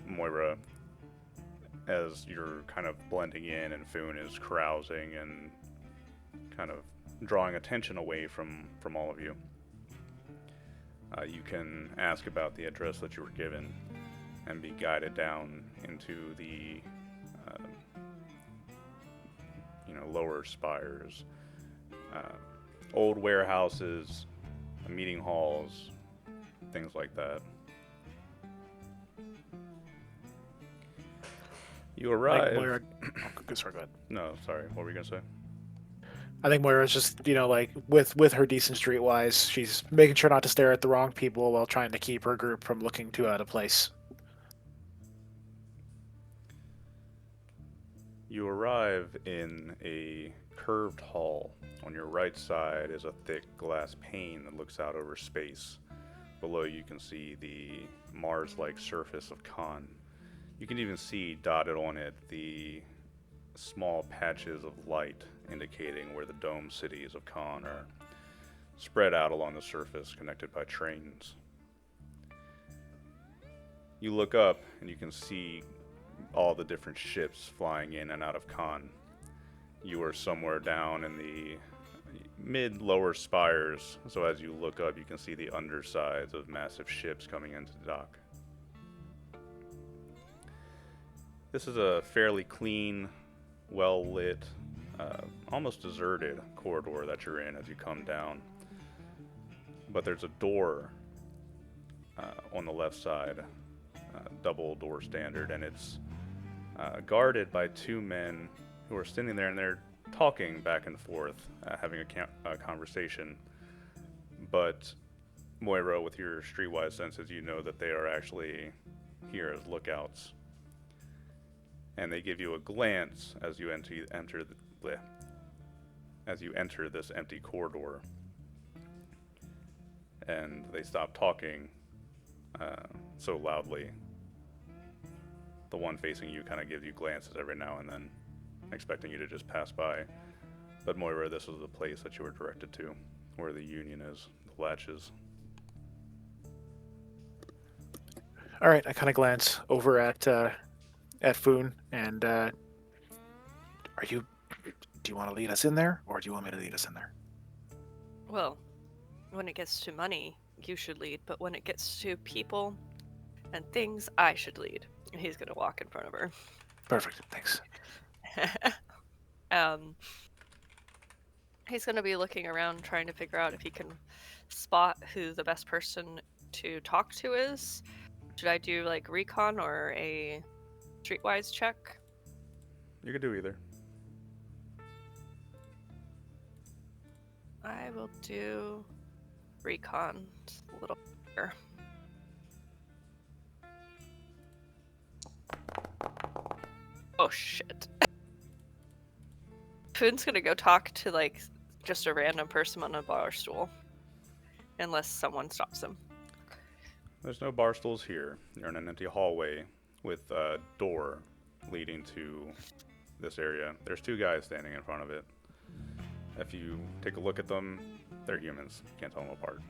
Moira, as you're kind of blending in and Foon is carousing and kind of drawing attention away from all of you, you can ask about the address that you were given and be guided down into the lower spires, old warehouses, meeting halls, things like that. You arrive. Like Moira, sorry, go ahead. No, sorry. What were you gonna say? I think Moira's just, like with her decent streetwise, she's making sure not to stare at the wrong people while trying to keep her group from looking too out of place. You arrive in a curved hall. On your right side is a thick glass pane that looks out over space. Below you can see the Mars-like surface of Khan. You can even see dotted on it the small patches of light indicating where the dome cities of Khan are spread out along the surface, connected by trains. You look up and you can see all the different ships flying in and out of Khan. You are somewhere down in the mid-lower spires, so as you look up you can see the undersides of massive ships coming into the dock. This is a fairly clean, well-lit, almost deserted corridor that you're in as you come down. But there's a door on the left side, double door standard, and it's guarded by two men who are standing there and they're talking back and forth, having a conversation. But Moira, with your streetwise senses, you know that they are actually here as lookouts. And they give you a glance as you enter this empty corridor. And they stop talking so loudly. The one facing you kind of gives you glances every now and then, expecting you to just pass by. But Moira, this is the place that you were directed to, where the Union is, the latches. All right, I kind of glance over at Foon, and do you want to lead us in there, or do you want me to lead us in there? Well, when it gets to money, you should lead, but when it gets to people and things, I should lead. He's gonna walk in front of her. Perfect, thanks. He's gonna be looking around trying to figure out if he can spot who the best person to talk to is. Should I do like recon or a streetwise check? You could do either. I will do recon. Just a little better. Oh shit. Foon's gonna go talk to like just a random person on a bar stool. Unless someone stops him. There's no bar stools here. You're in an empty hallway with a door leading to this area. There's two guys standing in front of it. If you take a look at them, they're humans. Can't tell them apart.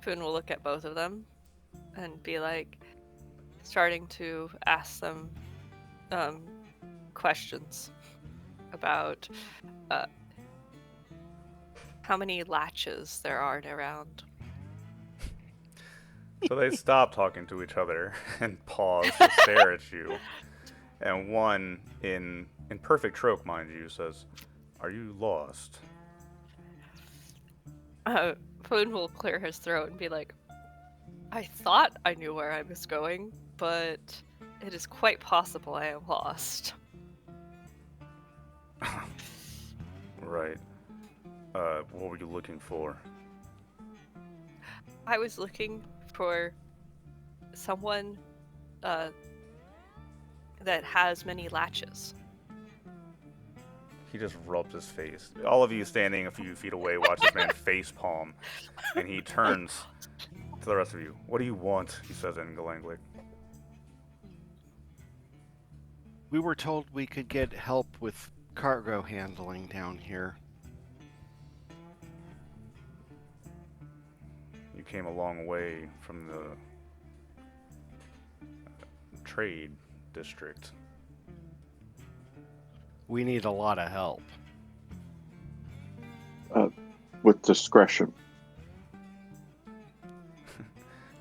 Foon will look at both of them and be like, starting to ask them questions about how many latches there are around. So they stop talking to each other and pause to stare at you. And one, in perfect trope, mind you, says, "Are you lost?" Foon will clear his throat and be like, I thought I knew where I was going, but it is quite possible I am lost. Right. What were you looking for? I was looking for someone that has many latches. He just rubs his face. All of you standing a few feet away watch this man face palm, and he turns to the rest of you. "What do you want?" he says in Galanglic. We were told we could get help with cargo handling down here? You came a long way from the trade district. We need a lot of help. With discretion.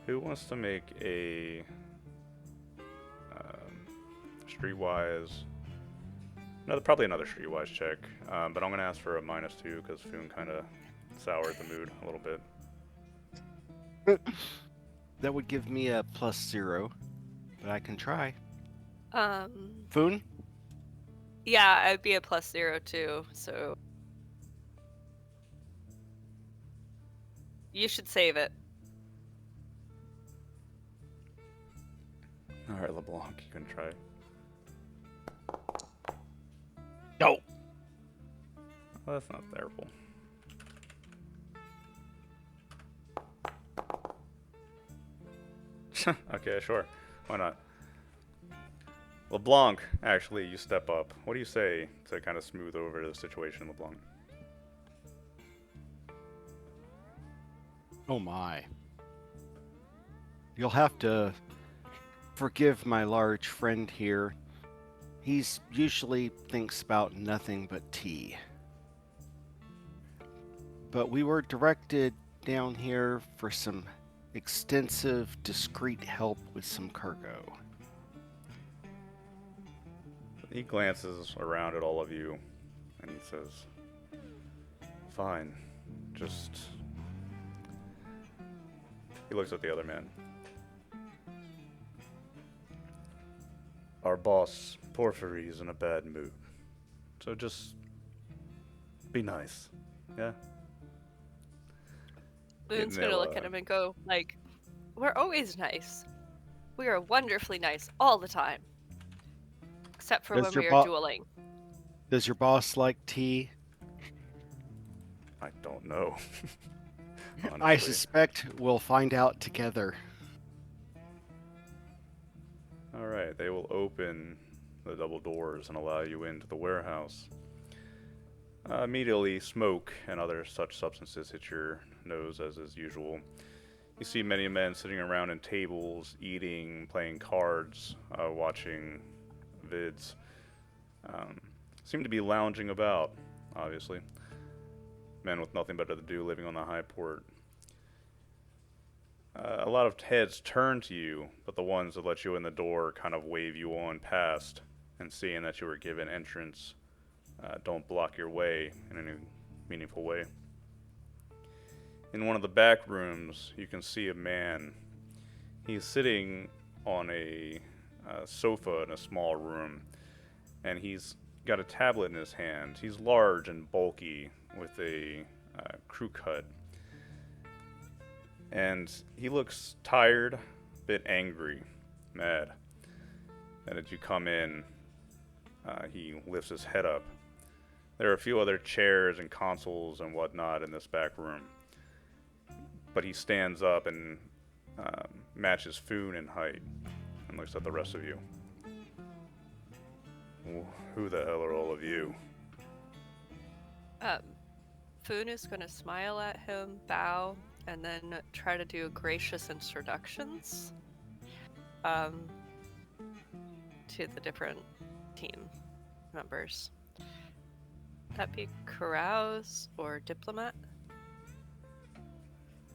Who wants to make a streetwise? Probably another streetwise check. But I'm gonna ask for a -2 because Foon kind of soured the mood a little bit. That would give me a +0, but I can try. Um, Foon? yeah, I'd be a +0 too, so you should save it. All right, LeBlanc, you can try. No. Well, that's not terrible. Okay, sure. Why not? LeBlanc, actually, you step up. What do you say to kind of smooth over the situation, LeBlanc? Oh my. You'll have to forgive my large friend here. He's usually thinks about nothing but tea. But we were directed down here for some extensive, discreet help with some cargo. He glances around at all of you, and he says, "Fine, just..." He looks at the other man. "Our boss, Porphyry, is in a bad mood. So just be nice, yeah?" Boon's And gonna they'll, look at him and go, like, we're always nice. We are wonderfully nice all the time. Except for Does when your we are bo- dueling. Does your boss like tea? I don't know. I Honestly. suspect we'll find out together. Alright, they will open the double doors and allow you into the warehouse. Immediately, smoke and other such substances hit your nose, as is usual. You see many men sitting around in tables, eating, playing cards, watching vids. Seem to be lounging about, obviously. Men with nothing better to do living on the high port. A lot of heads turn to you, but the ones that let you in the door kind of wave you on past, and seeing that you were given entrance, don't block your way in any meaningful way. In one of the back rooms, you can see a man. He's sitting on a sofa in a small room, and he's got a tablet in his hand. He's large and bulky with a crew cut. And he looks tired, a bit angry, mad. And as you come in, he lifts his head up. There are a few other chairs and consoles and whatnot in this back room. But he stands up and matches Foon in height and looks at the rest of you. Who the hell are all of you? Foon is gonna smile at him, bow, and then try to do gracious introductions to the different team members. That be carouse or diplomat?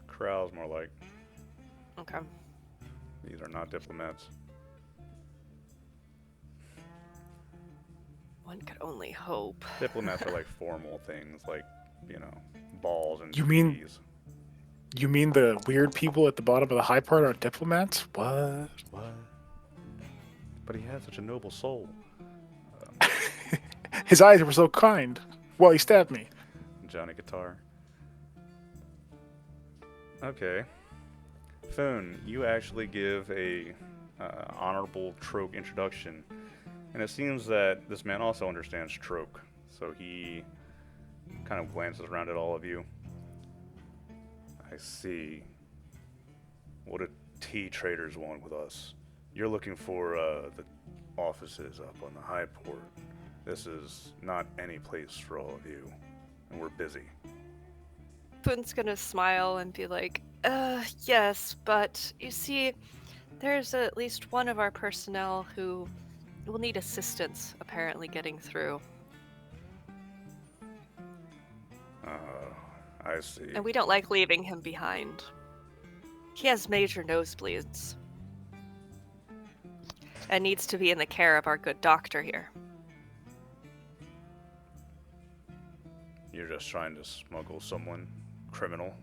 Corral's more like. Okay. These are not diplomats. One could only hope. Diplomats are like formal things, like, you know, balls and You mean- trees. You mean the weird people at the bottom of the high part are diplomats? What? What? But he had such a noble soul. His eyes were so kind. Well, he stabbed me. Johnny Guitar. Okay. Foon, you actually give a honorable Troke introduction. And it seems that this man also understands Troke. So he kind of glances around at all of you. I see. What do tea traders want with us? You're looking for the offices up on the high port. This is not any place for all of you, and we're busy. Foon's gonna smile and be like, yes, but you see, there's at least one of our personnel who will need assistance apparently getting through. I see. And we don't like leaving him behind. He has major nosebleeds. And needs to be in the care of our good doctor here. You're just trying to smuggle someone criminal?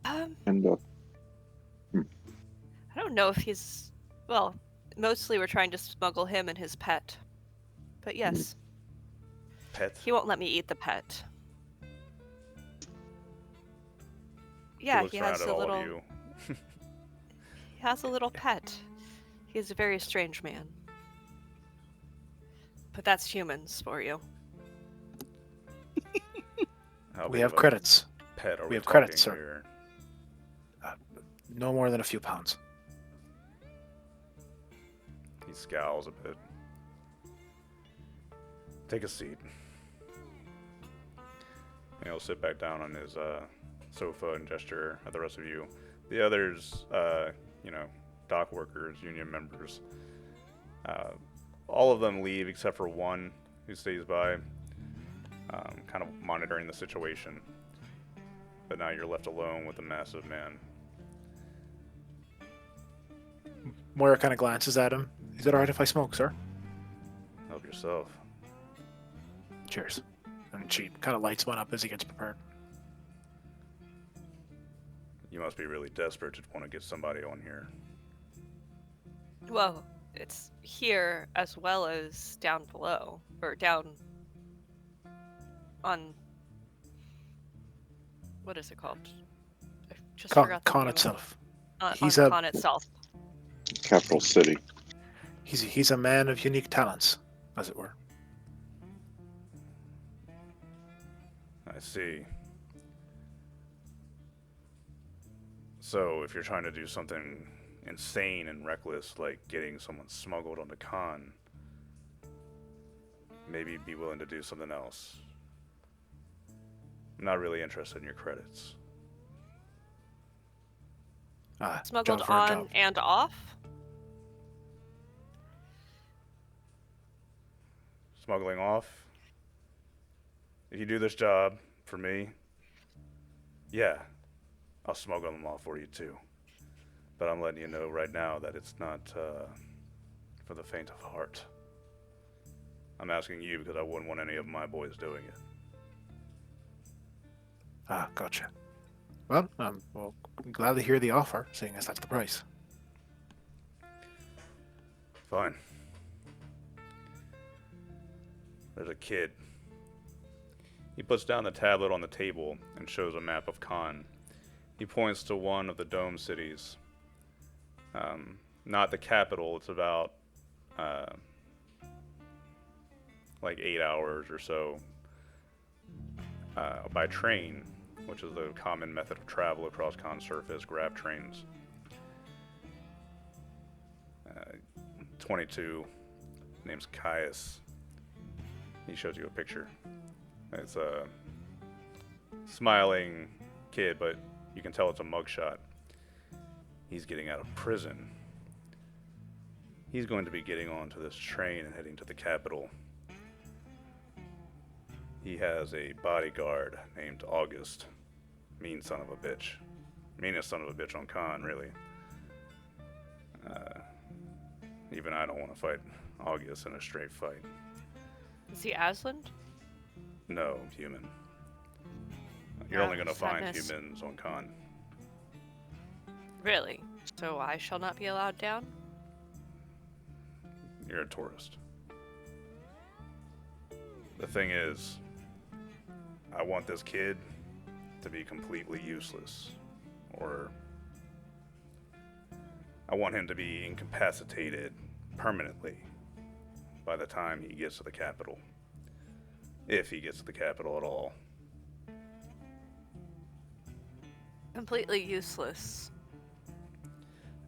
And I don't know if he's... Well, mostly we're trying to smuggle him and his pet. But yes, Pet? he won't let me eat the pet. He Yeah, looks he around has at a all little... of you. He has a little pet. He's a very strange man. But that's humans for you. How We big have of a credits. Pet, are We we have credits, talking sir. here? No more than a few pounds. He scowls a bit. Take a seat. And he'll sit back down on his sofa and gesture at the rest of you. The others, dock workers, union members, all of them leave except for one who stays by, kind of monitoring the situation. But now you're left alone with the massive man. Moira kind of glances at him. Is it alright if I smoke, sir? Help yourself. Cheers. And she kind of lights one up as he gets prepared. You must be really desperate to want to get somebody on here. Well, it's here as well as down below. Or down... on... What is it called? I just forgot the Con name of it. itself. On He's the a- con itself. Capital City. He's a man of unique talents, as it were. I see. So, if you're trying to do something insane and reckless, like getting someone smuggled onto con, maybe be willing to do something else. I'm not really interested in your credits. Smuggled Job for a on job. and off? Smuggling off? If you do this job for me, yeah, I'll smuggle them off for you too. But I'm letting you know right now that it's not for the faint of heart. I'm asking you because I wouldn't want any of my boys doing it. Gotcha. Well, glad to hear the offer, seeing as that's the price. Fine. There's a kid. He puts down the tablet on the table and shows a map of Khan. He points to one of the dome cities. Not the capital, it's about like 8 hours or so by train, which is the common method of travel across Khan's surface, grab trains. 22, name's Caius. He shows you a picture. It's a smiling kid, but you can tell it's a mugshot. He's getting out of prison. He's going to be getting onto this train and heading to the capital. He has a bodyguard named August. Mean son of a bitch. Meanest son of a bitch on Khan, really. Even I don't want to fight August in a straight fight. Is he Aslan? No, human. You're Ah, only going to find sadness. humans on Khan. Really? So I shall not be allowed down? You're a tourist. The thing is, I want this kid to be completely useless. Or I want him to be incapacitated permanently by the time he gets to the capital. If he gets to the capital at all. Completely useless.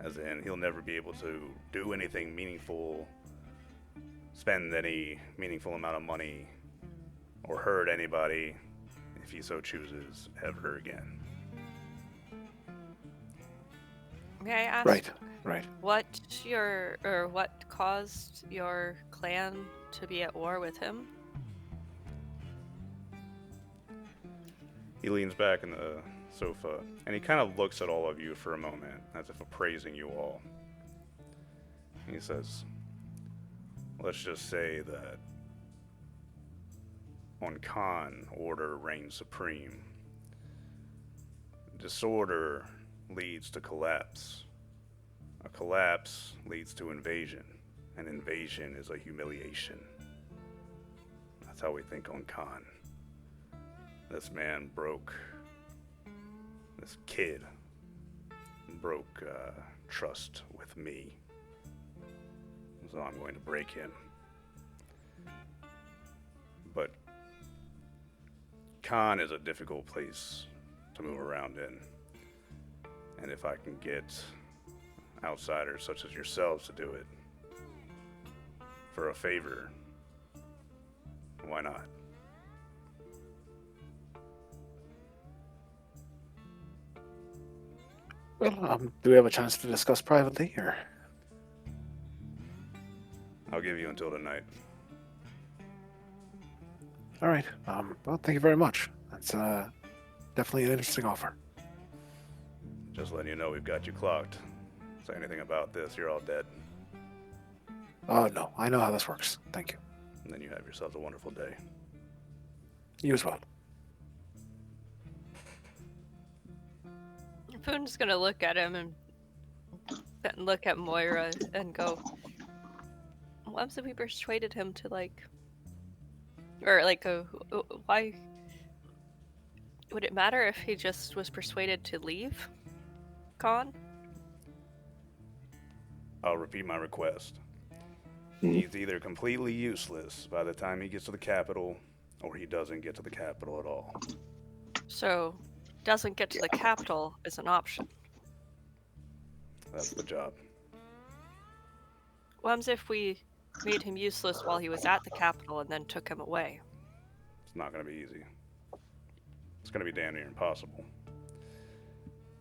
As in, he'll never be able to do anything meaningful, spend any meaningful amount of money, or hurt anybody if he so chooses ever again. May I ask Right. what caused your clan to be at war with him? He leans back in the sofa, and he kind of looks at all of you for a moment, as if appraising you all. He says, let's just say that on Khan, order reigns supreme. Disorder leads to collapse. A collapse leads to invasion. An invasion is a humiliation. That's how we think on Khan. This kid broke trust with me. So I'm going to break him. But Khan is a difficult place to move around in. And if I can get outsiders such as yourselves to do it for a favor, why not? Well, do we have a chance to discuss privately, or? I'll give you until tonight. All right. Well, thank you very much. That's definitely an interesting offer. Just letting you know we've got you clocked. Say anything about this, you're all dead. Oh, no. I know how this works. Thank you. And then you have yourselves a wonderful day. You as well. Poon's gonna look at him and then look at Moira and go, "What if we persuaded him to why would it matter if he just was persuaded to leave, Khan?" I'll repeat my request. Hmm. He's either completely useless by the time he gets to the capital, or he doesn't get to the capital at all. So, doesn't get to the capital is an option. That's the job. What if we made him useless while he was at the capital and then took him away? It's not going to be easy. It's going to be damn near impossible.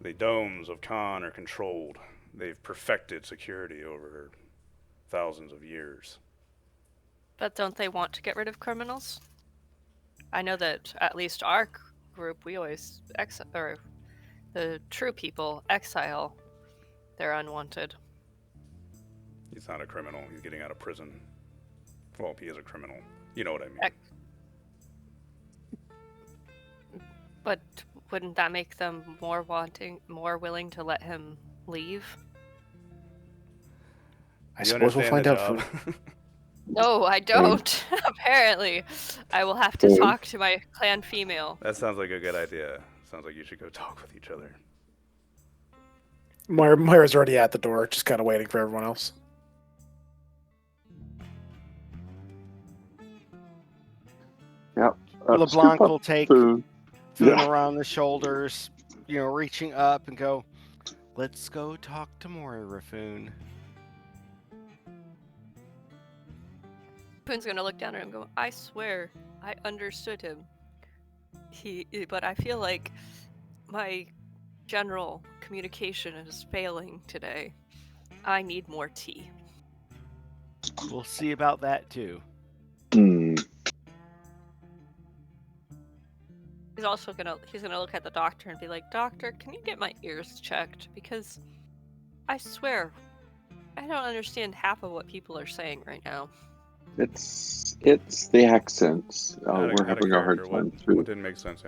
The domes of Khan are controlled. They've perfected security over thousands of years. But don't they want to get rid of criminals? I know that at least our group, we always the true people exile their unwanted. He's not a criminal. He's getting out of prison. Well, he is a criminal. You know what I mean. But wouldn't that make them more willing to let him leave? I suppose we'll find out. No, I don't. Apparently. I will have to talk to my clan female. That sounds like a good idea. Sounds like you should go talk with each other. Moira's already at the door, just kind of waiting for everyone else. Yep. LeBlanc will take food. Foon Yeah. around the shoulders, reaching up and go, "Let's go talk to Moira, Foon." Poon's gonna look down at him and go, "I swear, I understood him. But I feel like my general communication is failing today. I need more tea." We'll see about that too. Hmm. He's gonna look at the doctor and be like, "Doctor, can you get my ears checked? Because I swear, I don't understand half of what people are saying right now." It's the accents. Out We're of having a hard character, time what too. didn't make sense,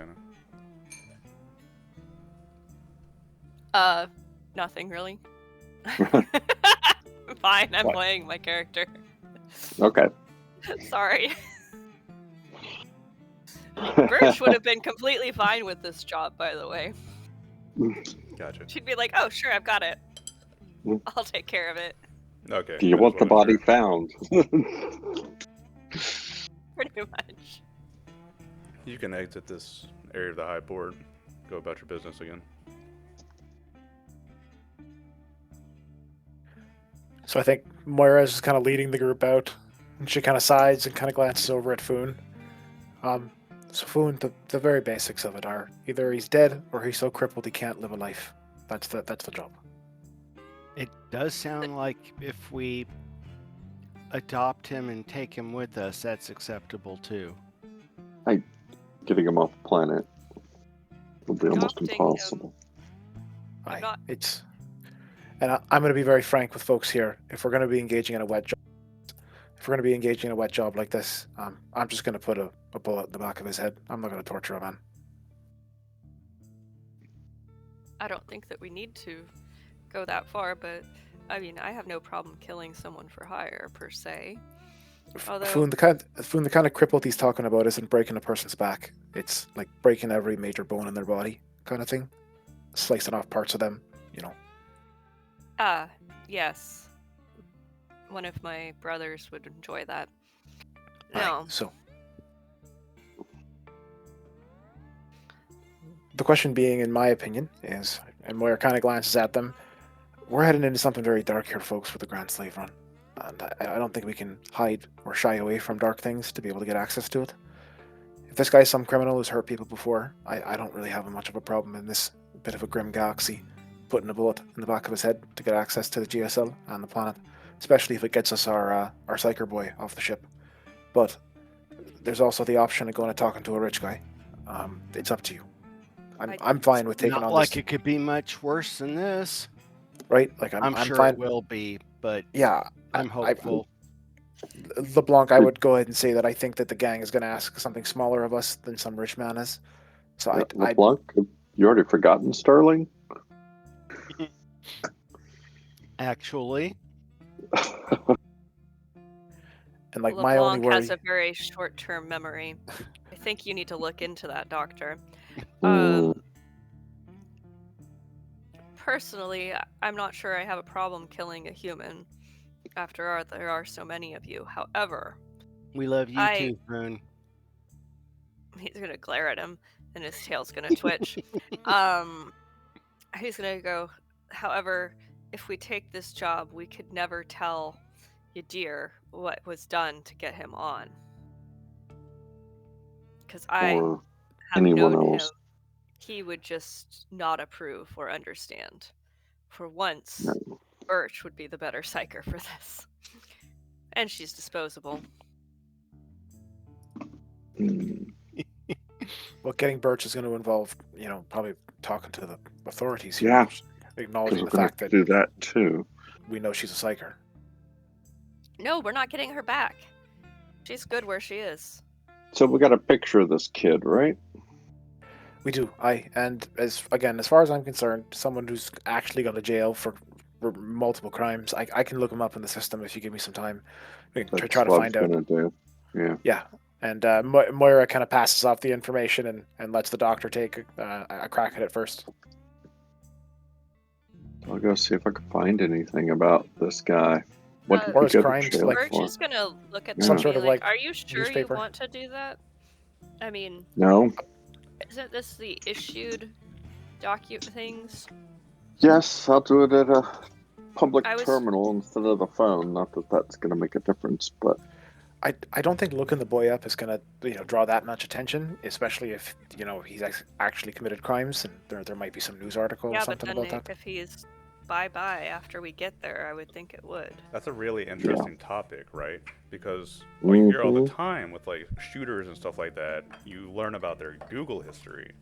Anna? Nothing really. Fine, I'm playing my character. Okay. Sorry. Birch would have been completely fine with this job, by the way. Gotcha. She'd be like, "Oh, sure, I've got it. I'll take care of it." Okay. Do you want the body found? Pretty much. You can exit this area of the high board. Go about your business again. So I think Moira is kind of leading the group out, and she kind of sighs and kind of glances over at Foon. So Foon, the very basics of it are either he's dead or he's so crippled he can't live a life. That's the job. It does sound like if we adopt him and take him with us, that's acceptable too. Getting him off the planet will be almost Adopting impossible. I'm not- It's, and I'm going to be very frank with folks here. If we're going to be engaging in a wet job like this, I'm just going to put a bullet in the back of his head. I'm not going to torture a man. I don't think that we need to go that far, but I mean, I have no problem killing someone for hire per se. Although Foon, the kind of crippled he's talking about isn't breaking a person's back. It's like breaking every major bone in their body, kind of thing. Slicing off parts of them, you know. yes. One of my brothers would enjoy that. Aye, No. so the question being, in my opinion, is, and Moira kind of glances at them, we're heading into something very dark here, folks, with the Grand Slave Run. And I don't think we can hide or shy away from dark things to be able to get access to it. If this guy's some criminal who's hurt people before, I don't really have much of a problem in this bit of a grim galaxy putting a bullet in the back of his head to get access to the GSL and the planet, especially if it gets us our psyker boy off the ship. But there's also the option of going and talking to a rich guy. It's up to you. I'm fine with taking Not on like this, it could be much worse than this. right? Like I'm sure fine. it will be, but Yeah, I'm hopeful. LeBlanc, I would go ahead and say that I think that the gang is going to ask something smaller of us than some rich man is. So I LeBlanc, you already forgotten Sterling? Actually, and like my only LeBlanc worry. has a very short-term memory. I think you need to look into that, Doctor. Mm, Personally, I'm not sure I have a problem killing a human. After all, there are so many of you. However, we love you I- too, Boone. he's gonna glare at him, and his tail's gonna twitch. He's gonna go. However, if we take this job, we could never tell Yadir what was done to get him on. Because I or have anyone known else. him, he would just not approve or understand. For once, No. Birch would be the better psyker for this. And she's disposable. Mm, Well, getting Birch is going to involve, probably talking to the authorities here, Yeah. acknowledging we're the going fact to that do that too. we know she's a psyker. No, we're not getting her back. She's good where she is. So we got a picture of this kid, right? We do. And as far as I'm concerned, someone who's actually gone to jail for multiple crimes, I can look him up in the system if you give me some time. We can That's try to what find I was out. going to do. Yeah. And Moira kind of passes off the information and lets the doctor take a crack at it first. I'll go see if I can find anything about this guy. What did Or he his go to crimes, jail like- Birch for? is gonna look at Some them and sort be of, like, like, are you sure newspaper? you want to do that? I mean, No. isn't this the issued things? Yes, I'll do it at a public I was- terminal instead of the phone. Not that that's going to make a difference, but I don't think looking the boy up is going to draw that much attention, especially if he's actually committed crimes, and there might be some news article or Yeah, but something then about that. if he's bye-bye after we get there, I would think it would. That's a really interesting topic, right? Because you hear all the Mhm. time with like shooters and stuff like that, you learn about their Google history.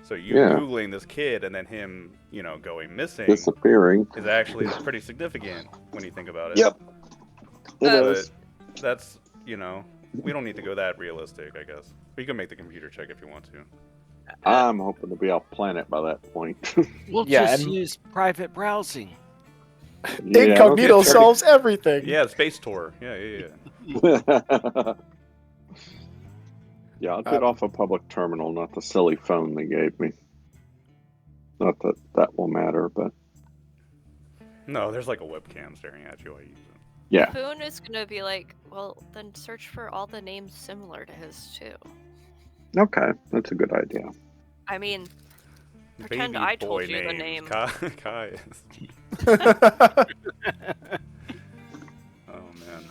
So Yeah. Googling this kid and then him, going missing disappearing. is actually pretty significant when you think about it. Yep. It Uh, is. But that's, we don't need to go that realistic, I guess. But you can make the computer check if you want to. I'm hoping to be off planet by that point. We'll Yeah, just and- use private browsing. Yeah, Incognito okay. solves everything. Yeah, space tour. Yeah. Yeah, I'll get off a public terminal, not the silly phone they gave me. Not that that will matter, but No, there's like a webcam staring at you while you use it. yeah. Boone is gonna be like, well, then search for all the names similar to his too. Okay, that's a good idea. I mean, pretend Baby I boy told you the names. name. Kai is. man.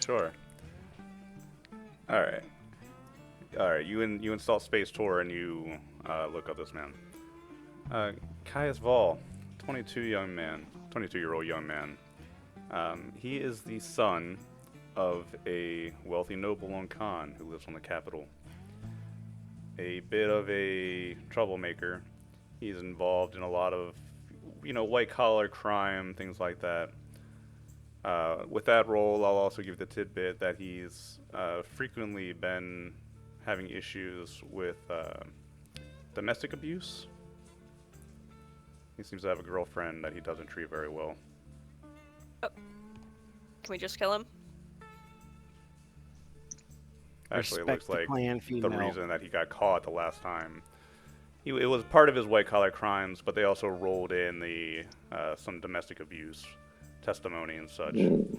Sure. All right. All right. You install Space Tour and you look up this man. Caius Vol, 22-year-old young man. He is the son of a wealthy noble on Khan who lives on the capital. A bit of a troublemaker. He's involved in a lot of, white collar crime, things like that. With that role, I'll also give the tidbit that he's frequently been having issues with domestic abuse. He seems to have a girlfriend that he doesn't treat very well. Can we just kill him? Actually, it Respect looks the like clan the female. reason that he got caught the last time. It was part of his white collar crimes, but they also rolled in the some domestic abuse testimony and such. Mm.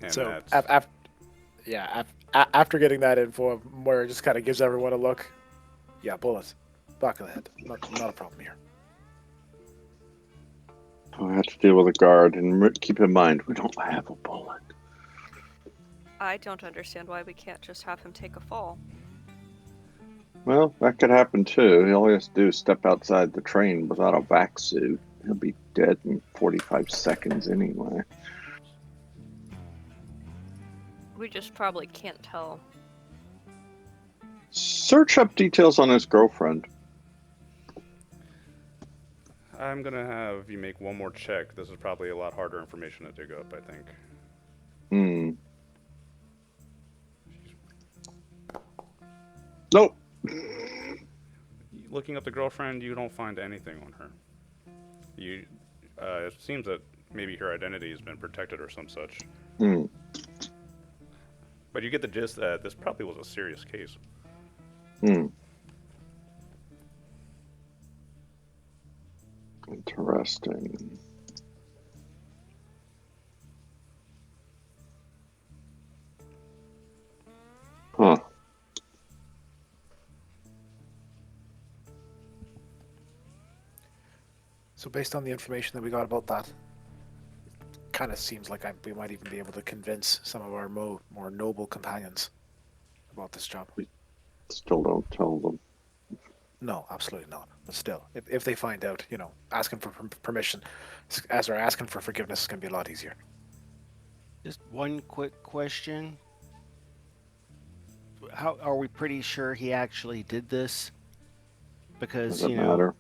And So that's after getting that info, Moira just kind of gives everyone a look. Yeah, bullet, back of the head. Not a problem here. I have to deal with a guard, and keep in mind we don't have a bullet. I don't understand why we can't just have him take a fall. Well, that could happen too. All he has to do is step outside the train without a vac suit. He'll be dead in 45 seconds anyway. We just probably can't tell. Search up details on his girlfriend. I'm gonna have you make one more check. This is probably a lot harder information to dig up, I think. Nope. Looking up the girlfriend, you don't find anything on her. It seems that maybe her identity has been protected or some such. But you get the gist that this probably was a serious case. Interesting. Huh. So based on the information that we got about that, kind of seems like we might even be able to convince some of our more noble companions about this job. Still don't tell them. No, absolutely not. But still, if they find out, asking for permission, as they're asking for forgiveness, is going to be a lot easier. Just one quick question. How are we pretty sure he actually did this? Because, Doesn't matter.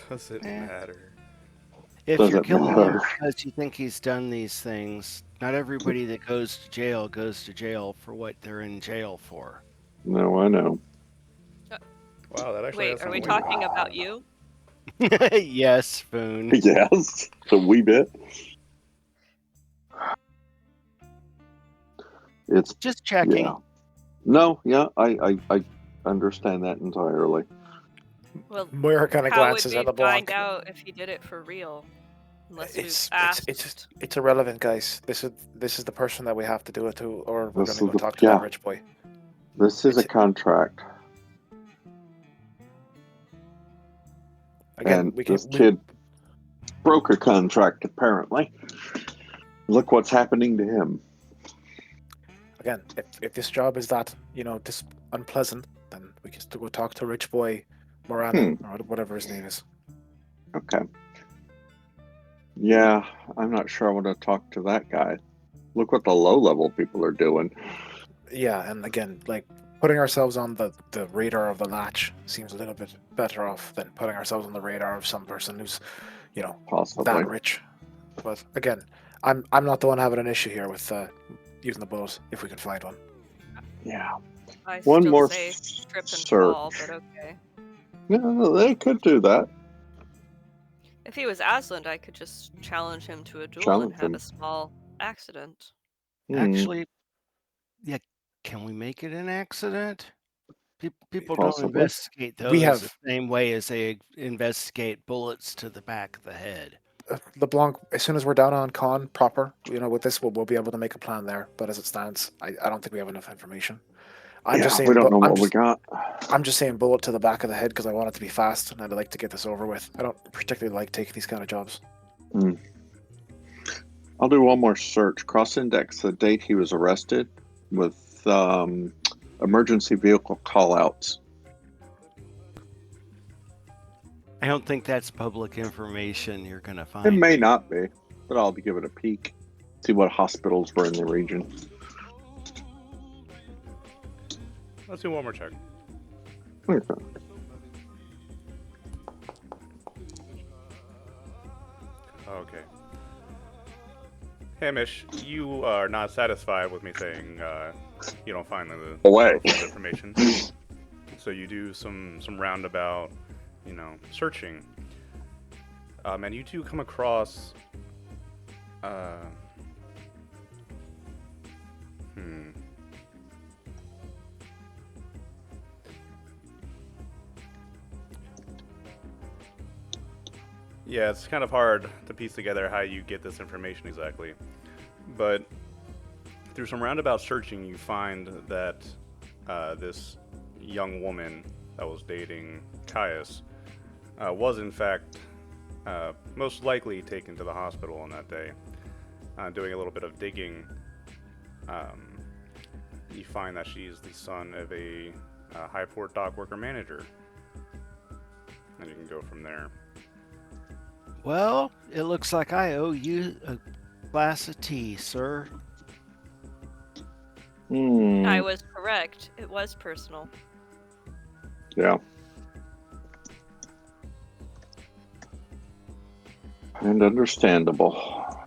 Does it matter? if you're Doesn't killing him matter. because you think he's done these things, not everybody that goes to jail for what they're in jail for. No, I know. Wow, that actually. Wait, has are we some weight. talking about you? Yes, Foon. Yes, a wee bit. It's Just checking. yeah. No, yeah, I understand that entirely. Well, Moira kind of how would glances we at the find block. out if he did it for real? Unless we've It's asked. it's irrelevant, guys. This is the person that we have to do it to, or we're This going to is go the- talk to yeah. that rich boy. This is a It's- contract, Again, and we can. this kid broke a contract apparently. Look what's happening to him. Again, if this job is that this unpleasant, then we can still go talk to rich boy Moran or whatever his name is. Okay. Yeah, I'm not sure I want to talk to that guy. Look what the low-level people are doing. Yeah, and again, like putting ourselves on the radar of the latch seems a little bit better off than putting ourselves on the radar of some person who's, Possibly. that rich. But again, I'm not the one having an issue here with using the bullet if we can find one. Yeah. I One still more say trip and search. fall, but okay. Yeah, they could do that. If he was Aslan, I could just challenge him to a duel Challenge and have him. a small accident. Actually, yeah, can we make it an accident? People don't Possibly. investigate those We have- the same way as they investigate bullets to the back of the head. LeBlanc, as soon as we're down on con proper, with this, we'll be able to make a plan there. But as it stands, I don't think we have enough information. I'm just saying, we don't know what we got. I'm just saying bullet to the back of the head because I want it to be fast and I'd like to get this over with. I don't particularly like taking these kind of jobs. I'll do one more search. Cross-index the date he was arrested with emergency vehicle callouts. I don't think that's public information you're gonna It find. may not be, but I'll give it a peek. See what hospitals were in the region. Let's do one more check. Okay. Okay. Hamish, you are not satisfied with me saying you don't find the Away. information. So you do some roundabout, searching. And you do come across Yeah, it's kind of hard to piece together how you get this information exactly. But through some roundabout searching, you find that this young woman that was dating Caius was in fact most likely taken to the hospital on that day. Doing a little bit of digging, you find that she's the son of a high port dock worker manager. And you can go from there. Well, it looks like I owe you a glass of tea, sir. I was correct. It was personal. Yeah. And understandable.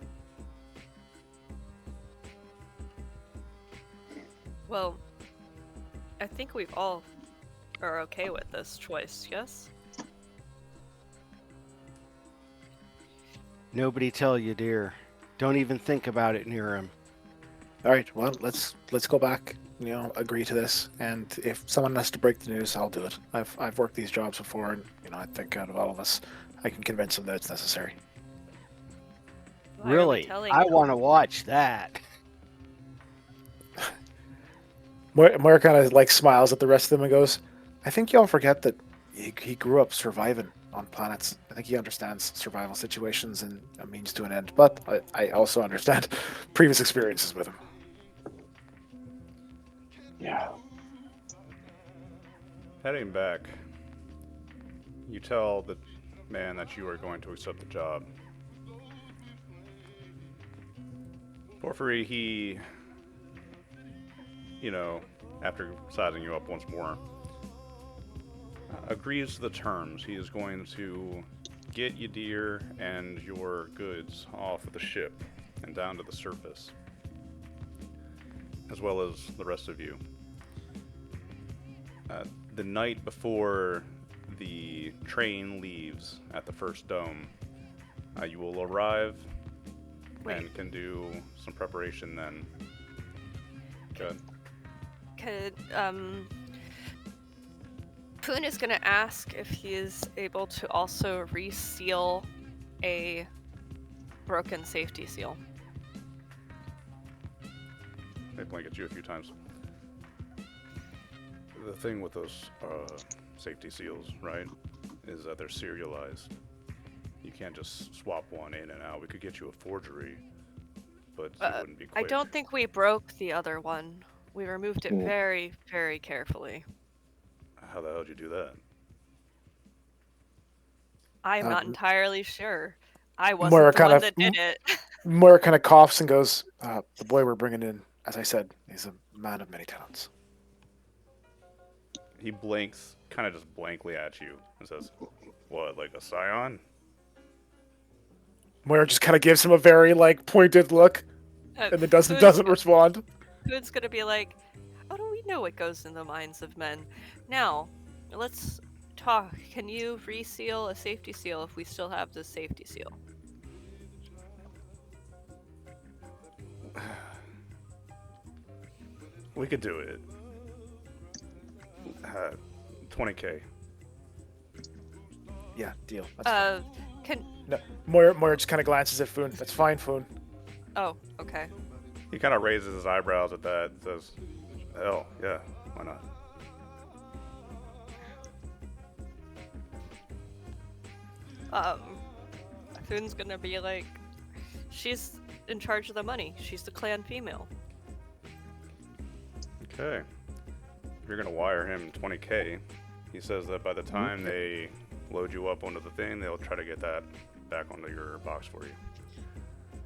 Well, I think we've all are okay with this choice, yes? Nobody tell you, dear. Don't even think about it near him. All right, well, let's go back. Agree to this, and if someone has to break the news, I'll do it. I've worked these jobs before, and I think out of all of us, I can convince them that it's necessary. Why are we Really? telling I them? want to watch that. Moira kind of like smiles at the rest of them and goes, "I think y'all forget that he grew up surviving on planets. I think he understands survival situations and a means to an end. But I also understand previous experiences with him." Yeah. Heading back, you tell the man that you are going to accept the job. Porphyry, he, after sizing you up once more, agrees to the terms. He is going to get Yadir and your goods off of the ship and down to the surface, as well as the rest of you. The night before the train leaves at the first dome, you will arrive and can do some preparation then. Good. Poon is going to ask if he is able to also reseal a broken safety seal. They blink at you a few times. The thing with those safety seals, right, is that they're serialized. You can't just swap one in and out. We could get you a forgery, but it wouldn't be quick. I don't think we broke the other one. We removed it very, very carefully. How the hell did you do that? I'm not entirely sure. I wasn't Moira the one that did it. Moira kind of coughs and goes, "The boy we're bringing in, as I said, he's a man of many talents." He blinks, kind of just blankly at you, and says, "What, like a scion?" Moira just kind of gives him a very pointed look, and then doesn't respond. Poon's gonna be like, "How do we know what goes in the minds of men? Now, let's talk. Can you reseal a safety seal if we still have the safety seal?" We could do it. 20K. Yeah, deal. That's Can... No, Moira just kind of glances at Foon. "That's fine, Foon." Oh, okay. He kind of raises his eyebrows at that and says, "Hell, yeah, why not?" Foon's gonna be like, in charge of the money. She's the clan female. Okay. You're gonna wire him 20K. He says that by the time they load you up onto the thing, they'll try to get that back onto your box for you.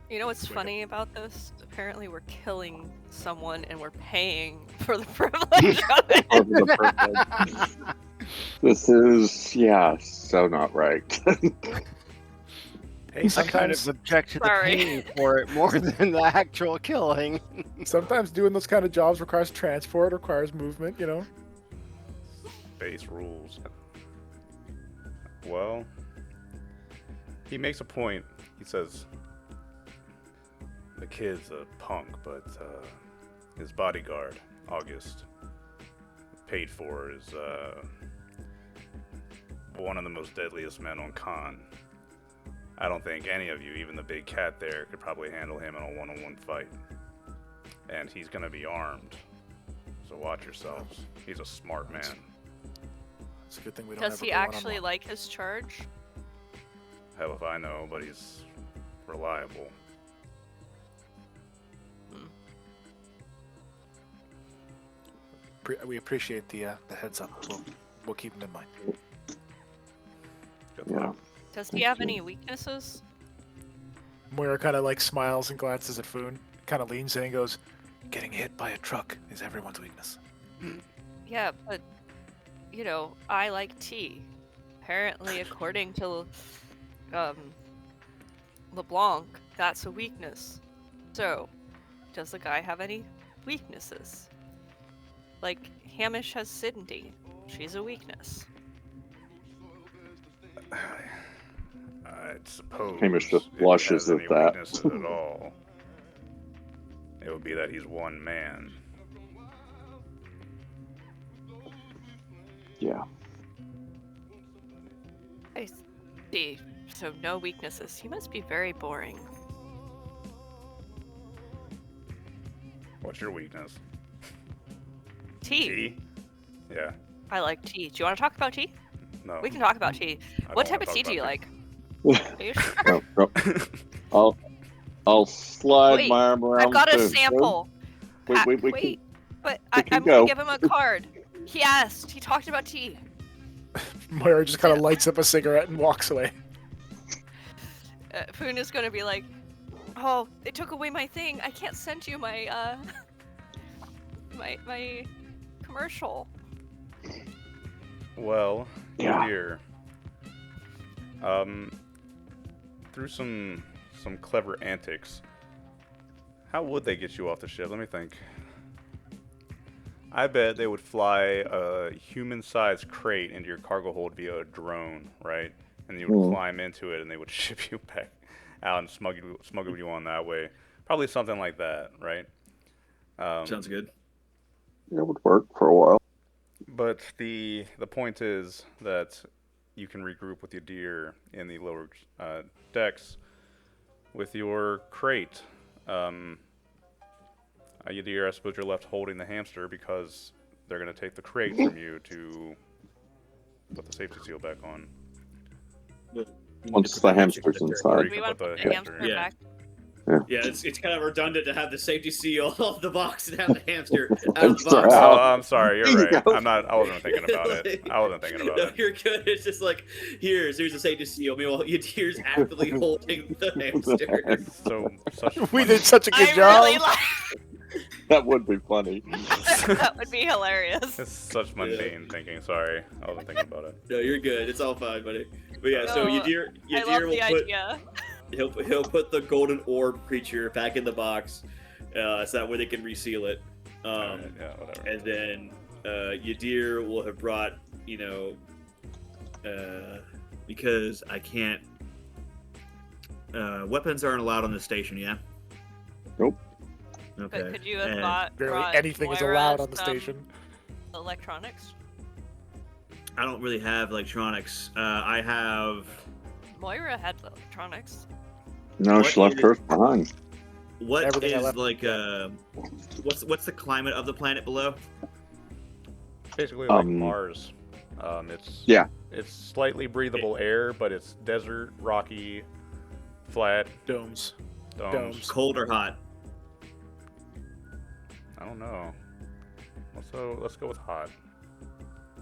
You know what's Sweet. funny about this? Apparently we're killing someone and we're paying for the privilege of it. Over the privilege. This is, yeah, so not right. Hey, I kind sometimes of object to the Sorry. paying for it more than the actual killing. sometimes doing those kind of jobs requires transport, requires movement. You know. Base rules. Well, he makes a point. He says, the kid's a punk, but his bodyguard, August, paid for, is one of the most deadliest men on Khan. I don't think any of you, even the big cat there, could probably handle him in a one-on-one fight. And he's gonna be armed, so watch yourselves. He's a smart man. It's a good thing we don't. Does ever he go actually one-on-one. like his charge? Hell if I know, but he's reliable. We appreciate the heads up. We'll keep them in mind. Good Yeah. luck. Does he have any weaknesses? Moira kind of like smiles and glances at Foon. Kind of leans in and goes, "Getting hit by a truck is everyone's weakness." Yeah, but you know, I like tea. Apparently, according to LeBlanc, that's a weakness. So, does the guy have any weaknesses? Like Hamish has Cindy. She's a weakness. I suppose. Hamish just if he blushes has at any that. weaknesses at all, it would be that he's one man. Yeah. I see. So no weaknesses. He must be very boring. What's your weakness? Tea. Tea? Yeah. I like tea. Do you want to talk about tea? No. We can talk about tea. I What don't type of wanna tea talk do you about like? Are you sure? No, no. I'll slide Wait, my arm around. I've got a Foon. sample. Wait, Pat, wait, we wait. But we can I'm gonna go. give him a card. He asked. He talked about tea. Moira just kind of lights up a cigarette and walks away. Foon is gonna be like, "Oh, they took away my thing. I can't send you my my commercial." Well, Yeah. dear. Through some clever antics, how would they get you off the ship? Let me think. I bet they would fly a human-sized crate into your cargo hold via a drone, right? And you would climb into it, and they would ship you back out and smuggle you on that way. Probably something like that, right? Sounds good. It would work for a while. But the point is that you can regroup with your deer in the lower decks with your crate. Your deer, I suppose you're left holding the hamster because they're going to take the crate from you to put the safety seal back on. Once the hamster's Or inside. you We can want to put put the the hamster hamster in. Yeah. back. Yeah, it's kind of redundant to have the safety seal off the box and have the hamster out of the Hamster box. out. Oh, I'm sorry. You're There you right. go. I wasn't thinking about it. I wasn't thinking about No, it. you're good. It's just like, here's a safety seal. Meanwhile, your deer's actively holding the hamster. So such. We funny- did such a good I job. really like. That would be funny. That would be hilarious. It's such mundane thinking. Sorry, I wasn't thinking about it. No, you're good. It's all fine, buddy. But yeah, so No, your deer I love will the put idea. he'll put the golden orb creature back in the box, so that way they can reseal it. Alright, yeah, whatever. And then Yadir will have brought, because I can't. Weapons aren't allowed on the station, yeah. Nope. Okay. But could you have And brought Barely anything is Moira allowed on the some station. electronics? I don't really have electronics. I have. Moira had electronics. No, What she left is- hers behind. What Everything I is left- like? What's the climate of the planet below? Basically like Um, Mars. It's Yeah. It's slightly breathable air, but it's desert, rocky, flat. Domes. Domes. Cold or hot? I don't know. Let's go with hot.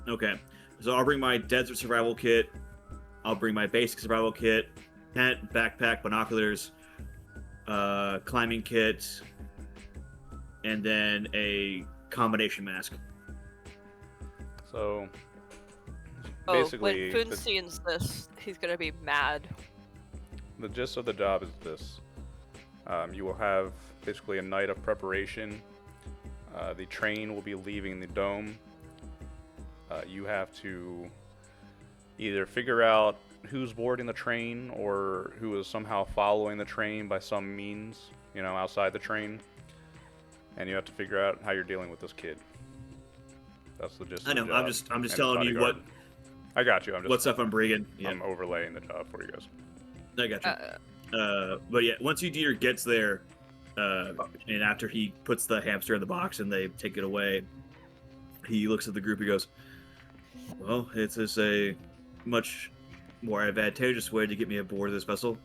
Okay. So I'll bring my desert survival kit. I'll bring my basic survival kit, tent, backpack, binoculars, climbing kit, and then a combination mask. So Oh, basically, when Foon sees this, he's gonna be mad. the gist of the job is this: you will have basically a night of preparation. The train will be leaving the dome. You have to either figure out who's boarding the train or who is somehow following the train by some means, outside the train. And you have to figure out how you're dealing with this kid. That's the gist I of know. the job. I'm just And telling you bodyguard. I got you. what stuff I'm bringing. Yeah, I'm overlaying the job for you guys. I got you. But yeah, once Udir gets there, and after he puts the hamster in the box and they take it away, he looks at the group. He goes, "Well, it's just a much more advantageous way to get me aboard this vessel.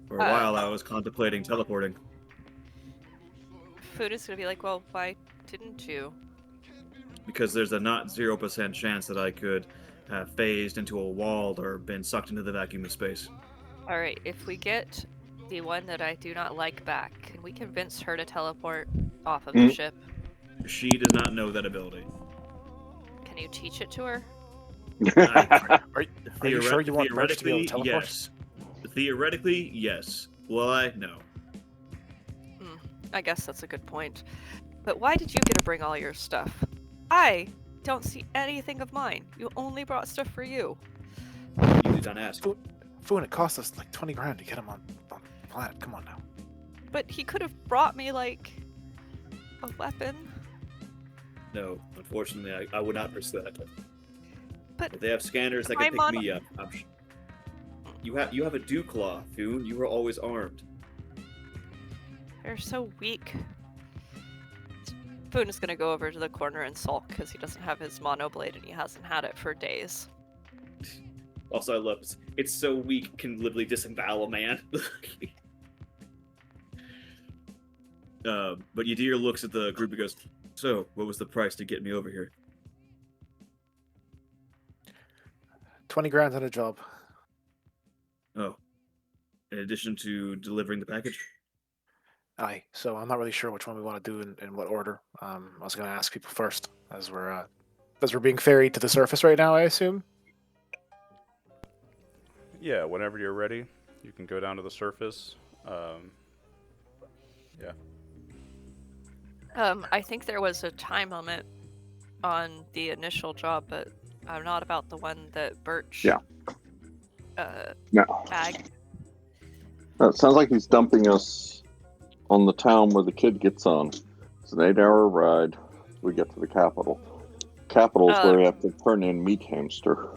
For a while, I was contemplating teleporting. Foon is gonna be like, well, why didn't you? Because there's a not 0% chance that I could have phased into a wall or been sucked into the vacuum of space. All right, if we get the one that I do not like back, can we convince her to teleport off of the ship? She does not know that ability. Can you teach it to her? Are you sure you want Birch to be able to teleport? Yes. Theoretically, yes. Will I? No. I guess that's a good point. But why did you get to bring all your stuff? I don't see anything of mine. You only brought stuff for you. You did not ask. Foon, it cost us like 20 grand to get him on the planet. Come on now. But he could have brought me, like, a weapon. No, unfortunately, I would not pursue that. But If they have scanners that can pick me up, you have a dew claw, Foon. You were always armed. they're so weak. Foon is gonna go over to the corner and sulk because he doesn't have his monoblade and he hasn't had it for days. Also, I love it's so weak, can literally disembowel a man. But Yadir looks at the group and goes, "So, what was the price to get me over here?" 20 grand on a job. Oh, in addition to delivering the package? Aye. So I'm not really sure which one we want to do in what order. I was going to ask people first, as we're being ferried to the surface right now, I assume. Yeah, whenever you're ready, you can go down to the surface. Yeah. I think there was a time limit on the initial job, but I'm not about the one that Birch. Yeah. No. Bag. It sounds like he's dumping us on the town where the kid gets on. It's an 8-hour ride. We get to the capital. Capital's where we have to turn in meat hamster.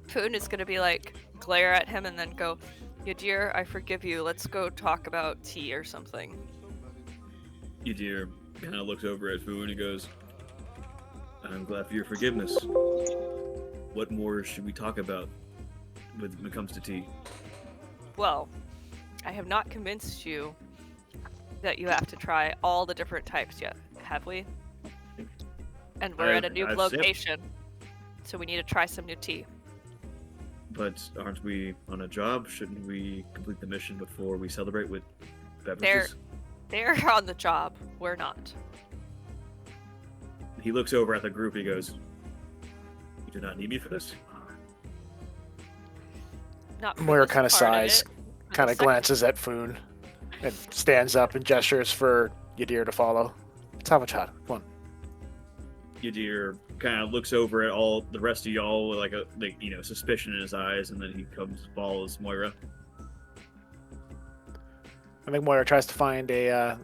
Foon is gonna be like, glare at him and then go, Yadir, I forgive you. Let's go talk about tea or something. Yadir kind of looks over at Foon and goes, "I'm glad for your forgiveness. What more should we talk about when it comes to tea?" Well, I have not convinced you that you have to try all the different types yet, have we? And we're at a new location, so we need to try some new tea. But aren't we on a job? Shouldn't we complete the mission before we celebrate with beverages? They're on the job. We're not. He looks over at the group. He goes, "You do not need me for this." Not. Moira kind of sighs, kind of glances at Foon, and stands up and gestures for Yadir to follow. Let's have a chat. Come on. Yadir kind of looks over at all the rest of y'all with suspicion in his eyes, and then he follows Moira. I think Moira tries to find a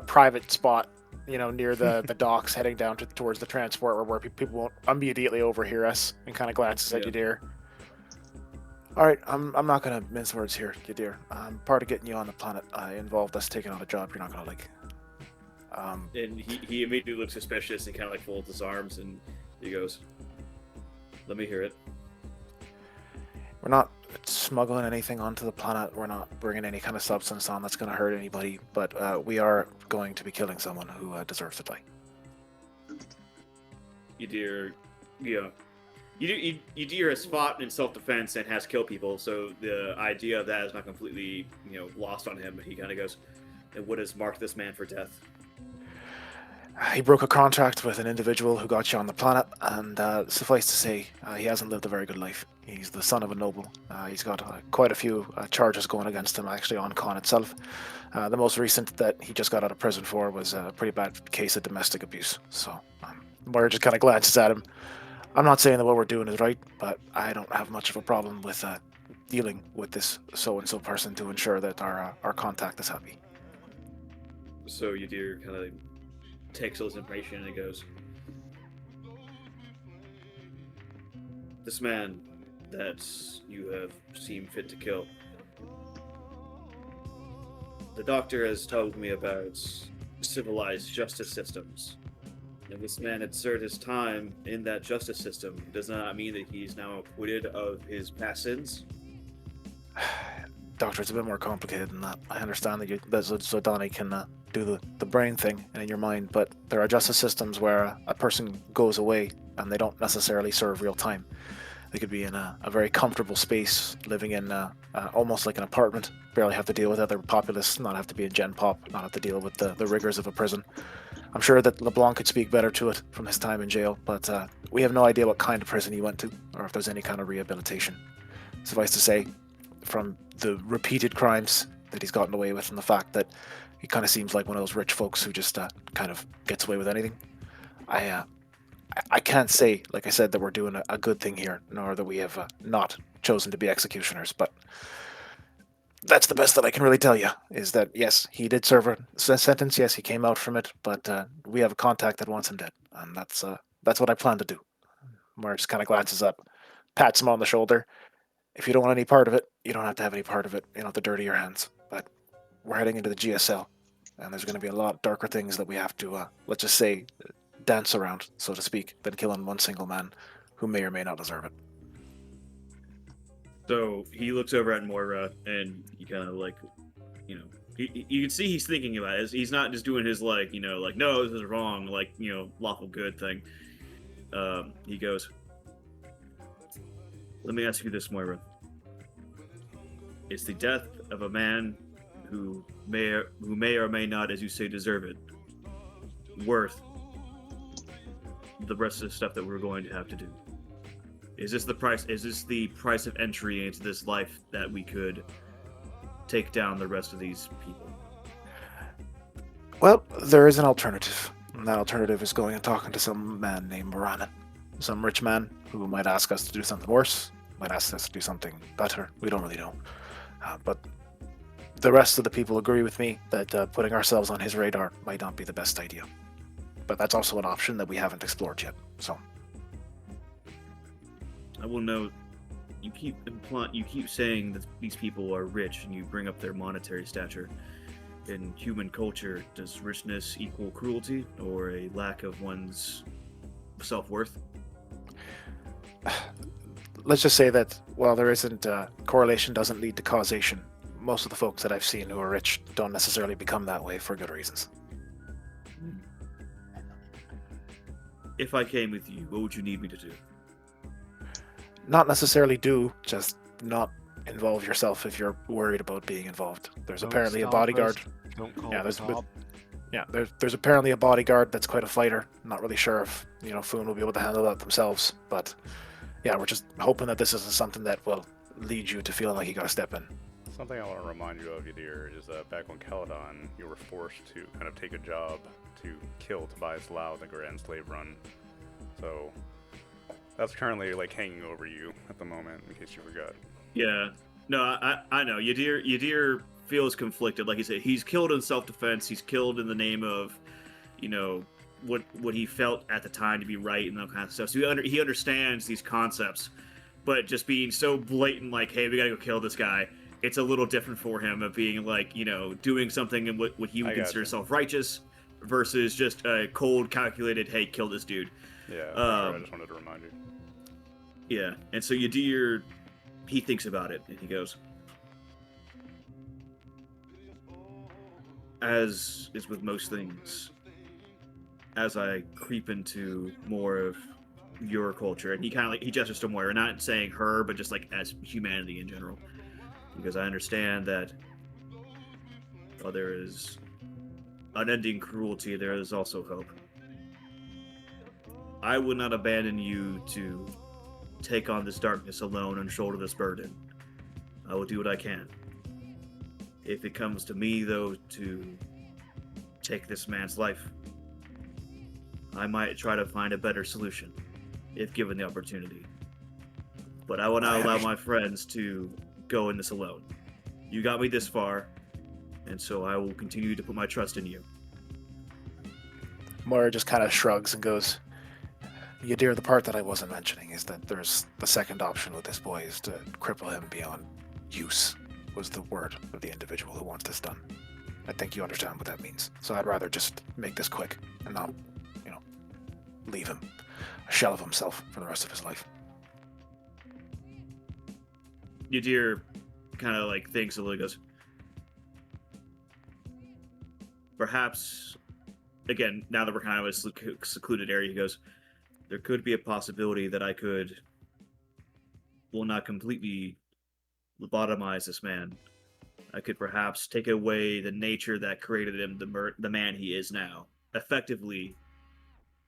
private spot, near the docks, heading down towards the transport where people won't immediately overhear us, and kind of glances at Yadir. All right, I'm not gonna mince words here, Yadir. Part of getting you on the planet involved us taking on a job you're not gonna like. And he immediately looks suspicious and kind of folds his arms, and he goes, "Let me hear it." We're not. It's smuggling anything onto the planet. We're not bringing any kind of substance on that's going to hurt anybody. But we are going to be killing someone who deserves to die. You do your spot in self-defense and has killed people, so the idea of that is not completely, lost on him. But he kind of goes, "And what has marked this man for death?" He broke a contract with an individual who got you on the planet, and suffice to say, he hasn't lived a very good life. He's the son of a noble. He's got quite a few charges going against him, actually, on Con itself. The most recent that he just got out of prison for was a pretty bad case of domestic abuse. So Moira just kind of glances at him. I'm not saying that what we're doing is right, but I don't have much of a problem with dealing with this so-and-so person to ensure that our contact is happy. So Yadir kind of takes all this information and he goes, "This man that you have seen fit to kill, the doctor has told me about civilized justice systems. And this man had served his time in that justice system. Does not mean that he's now acquitted of his past sins." Doctor, it's a bit more complicated than that. I understand that so Donnie can do the brain thing in your mind, but there are justice systems where a person goes away and they don't necessarily serve real time. They could be in a very comfortable space, living in almost like an apartment, barely have to deal with other populace, not have to be in Gen Pop, not have to deal with the rigors of a prison. I'm sure that LeBlanc could speak better to it from his time in jail, but we have no idea what kind of prison he went to, or if there's any kind of rehabilitation. Suffice to say, from the repeated crimes that he's gotten away with and the fact that he kind of seems like one of those rich folks who just kind of gets away with anything, I can't say, like I said, that we're doing a good thing here, nor that we have not chosen to be executioners, but that's the best that I can really tell you, is that, yes, he did serve a sentence, yes, he came out from it, but we have a contact that wants him dead, and that's what I plan to do. Moira just kind of glances up, pats him on the shoulder. If you don't want any part of it, you don't have to have any part of it. You don't have to dirty your hands. But we're heading into the GSL, and there's going to be a lot darker things that we have to, let's just say, dance around, so to speak, than killing one single man who may or may not deserve it. So he looks over at Moira, and he kind of you can see he's thinking about it. He's not just doing his no, this is wrong, lawful good thing. He goes, "Let me ask you this, Moira. Is the death of a man who may or may not, as you say, deserve it, worth the rest of the stuff that we're going to have to do? Is this the price? Is this the price of entry into this life that we could take down the rest of these people?" Well, there is an alternative. And that alternative is going and talking to some man named Moranin. Some rich man who might ask us to do something worse, might ask us to do something better. We don't really know. But the rest of the people agree with me that putting ourselves on his radar might not be the best idea. But that's also an option that we haven't explored yet. So I will note, you keep saying that these people are rich, and you bring up their monetary stature. In human culture, does richness equal cruelty or a lack of one's self-worth? let's just say that while there isn't correlation doesn't lead to causation, most of the folks that I've seen who are rich don't necessarily become that way for good reasons. If I came with you, what would you need me to do? Not necessarily do, just not involve yourself if you're worried about being involved. There's Don't apparently a stop bodyguard. us. Don't call Yeah, the there's cop. there's apparently a bodyguard that's quite a fighter. Not really sure if Foon will be able to handle that themselves, but yeah, we're just hoping that this isn't something that will lead you to feeling like you gotta step in. Something I want to remind you of, Yadir, is that back on Caledon, you were forced to kind of take a job to kill Tobias Lau in the Grand Slave Run. So that's currently hanging over you at the moment, in case you forgot. Yeah. No, I know. Yadir feels conflicted. Like he said, he's killed in self-defense. He's killed in the name of, what he felt at the time to be right and that kind of stuff. So he understands these concepts, but just being so blatant, like, hey, we gotta go kill this guy. It's a little different for him of being doing something in what he would consider self-righteous versus just a cold, calculated, hey, kill this dude. Yeah, I just wanted to remind you. Yeah, and so Yadir he thinks about it and he goes, as is with most things, as I creep into more of your culture, and he kind of like he gestures to Moira, not saying her, but just like as humanity in general, because I understand that while there is unending cruelty, there is also hope. I would not abandon you to take on this darkness alone and shoulder this burden. I will do what I can. If it comes to me, though, to take this man's life, I might try to find a better solution, if given the opportunity. But I will not allow my friends to go in this alone. You got me this far, and so I will continue to put my trust in you. Moira just kind of shrugs and goes, Yadir, the part that I wasn't mentioning is that there's the second option with this boy is to cripple him beyond use, was the word of the individual who wants this done. I think you understand what that means. So I'd rather just make this quick and not, leave him a shell of himself for the rest of his life. Yadir kind of like thinks a little, goes, perhaps, again, now that we're kind of in a secluded area, he goes, there could be a possibility that I could, well, not completely lobotomize this man. I could perhaps take away the nature that created him the man he is now, effectively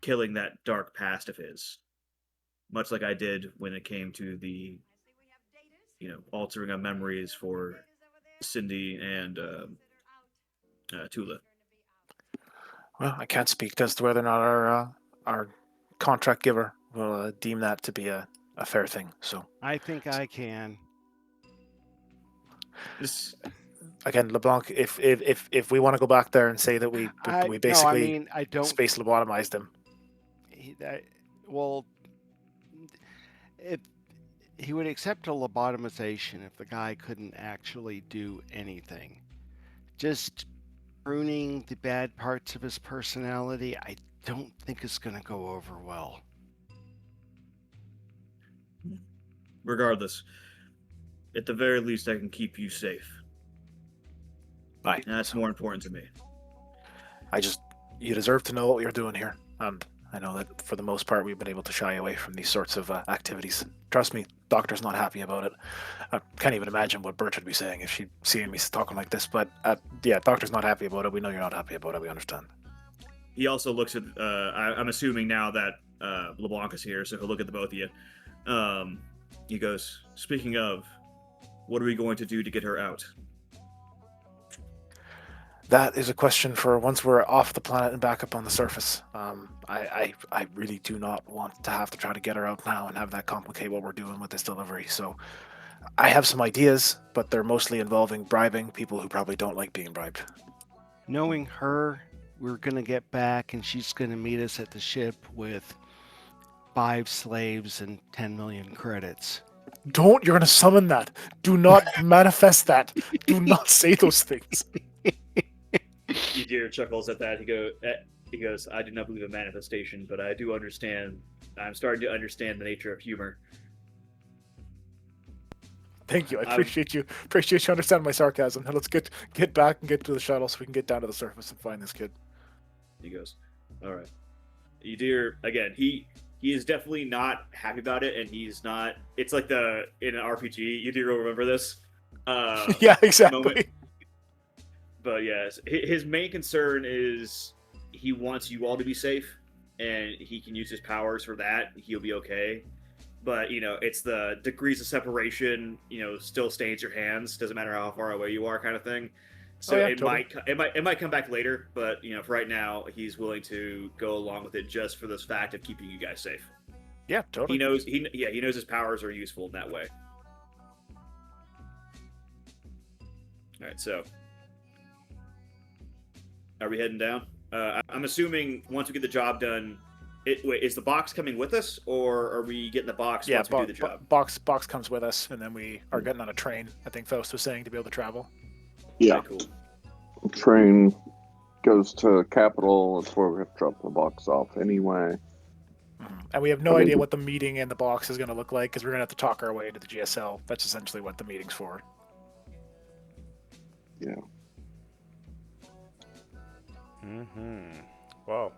killing that dark past of his, much like I did when it came to the, altering of memories for Cindy and Tula. Well, I can't speak as to whether or not our contract giver will deem that to be a fair thing. So I think I can. again, LeBlanc, if we want to go back there and say that we basically I don't. space lobotomized him. If he would accept a lobotomization if the guy couldn't actually do anything. Just pruning the bad parts of his personality, I don't think it's going to go over well. Regardless, at the very least, I can keep you safe. Right. And that's more important to me. You deserve to know what you're doing here. And I know that for the most part, we've been able to shy away from these sorts of activities. Trust me, Doctor's not happy about it. I can't even imagine what Birch would be saying if she'd seen me talking like this. But yeah, Doctor's not happy about it. We know you're not happy about it. We understand. He also looks at, I'm assuming now that LeBlanc is here, so he'll look at the both of you. He goes, speaking of, what are we going to do to get her out? That is a question for once we're off the planet and back up on the surface. I really do not want to have to try to get her out now and have that complicate what we're doing with this delivery. So I have some ideas, but they're mostly involving bribing people who probably don't like being bribed. Knowing her, we're going to get back and she's going to meet us at the ship with 5 slaves and 10 million credits. You're going to summon that. Do not manifest that. Do not say those things. Yadir chuckles at that. He goes, I do not believe in manifestation, but I do understand. I'm starting to understand the nature of humor. Thank you. I appreciate you. Appreciate you understanding my sarcasm. Now let's get back and get to the shuttle so we can get down to the surface and find this kid. He goes, all right. Yadir, again, he is definitely not happy about it, and he's not. It's like in an RPG. Yadir will remember this. Yeah, exactly. Moment. But yes, his main concern is he wants you all to be safe, and he can use his powers for that. He'll be okay. But, it's the degrees of separation, still stains your hands. Doesn't matter how far away you are kind of thing. So it might come back later, but, for right now, he's willing to go along with it just for this fact of keeping you guys safe. Yeah, totally. He knows his powers are useful in that way. All right, so are we heading down? I'm assuming once we get the job done, wait, is the box coming with us, or are we getting the box once we do the job? Box comes with us, and then we are getting on a train, I think Faust was saying, to be able to travel. Yeah. Okay, cool. Train goes to Capital. That's where we have to drop the box off anyway. And we have no I mean- idea what the meeting in the box is going to look like because we're going to have to talk our way into the GSL. That's essentially what the meeting's for. Yeah. Well,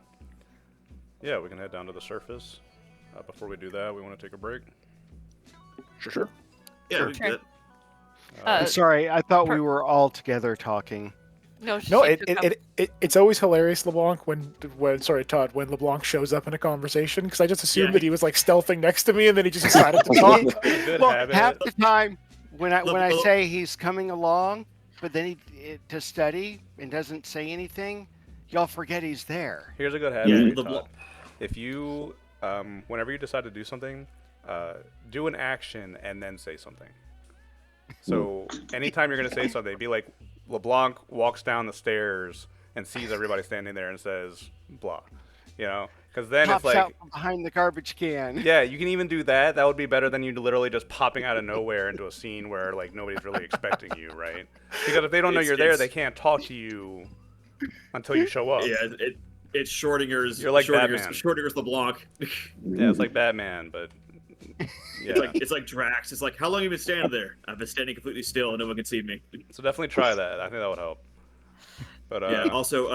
yeah, we can head down to the surface. Before we do that, we want to take a break. Sure. Yeah, we Sure. good. Uh, I'm sorry, I thought we per- were all together talking. No, No, she took up- it's always hilarious, LeBlanc, when sorry, Todd, when LeBlanc shows up in a conversation, because I just assumed Yeah. that he was like stealthing next to me, and then he just decided to talk. Good Well, habit. half the time when I Look- say he's coming along, but then to study and doesn't say anything, y'all forget he's there. Here's a good habit Yeah, for you, the Todd. If you, whenever you decide to do something, do an action and then say something. So anytime you're gonna say something, be like, LeBlanc walks down the stairs and sees everybody standing there and says, blah. You know? Because then Pops it's out like, from behind the garbage can. yeah, you can even do that. That would be better than you literally just popping out of nowhere into a scene where like nobody's really expecting you, right? Because if they don't know you're there, they can't talk to you until you show up. Yeah, it's Schrodinger's. You're like Schrodinger's, Batman. Schrodinger's LeBlanc. Yeah, it's like Batman, but yeah. It's like Drax. It's like, how long have you been standing there? I've been standing completely still, and no one can see me. So definitely try that. I think that would help. But Yeah. Also,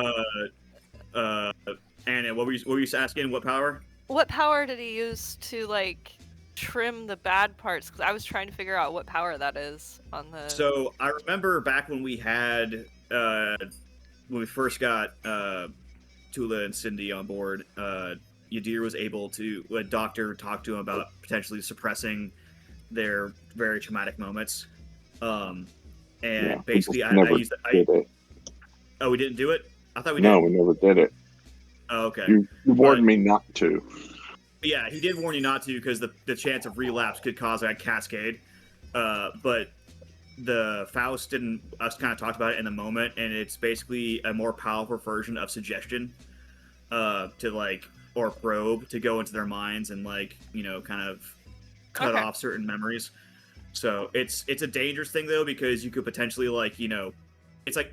Anna, what were you asking? What power? What power did he use to like trim the bad parts? Because I was trying to figure out what power that is on the. So I remember back when we had when we first got Tula and Cindy on board, Yadir was able to a doctor talked to him about potentially suppressing their very traumatic moments. And Yeah, we basically, just I never used did it. Oh, we didn't do it. I thought we No, did. we never did it. Oh, okay. You warned me not to. Yeah, he did warn you not to because the chance of relapse could cause a cascade. But the Faust didn't. Us kind of talked about it in the moment, and it's basically a more powerful version of suggestion, to like or probe to go into their minds and like kind of cut Okay. off certain memories. So it's a dangerous thing though because you could potentially it's like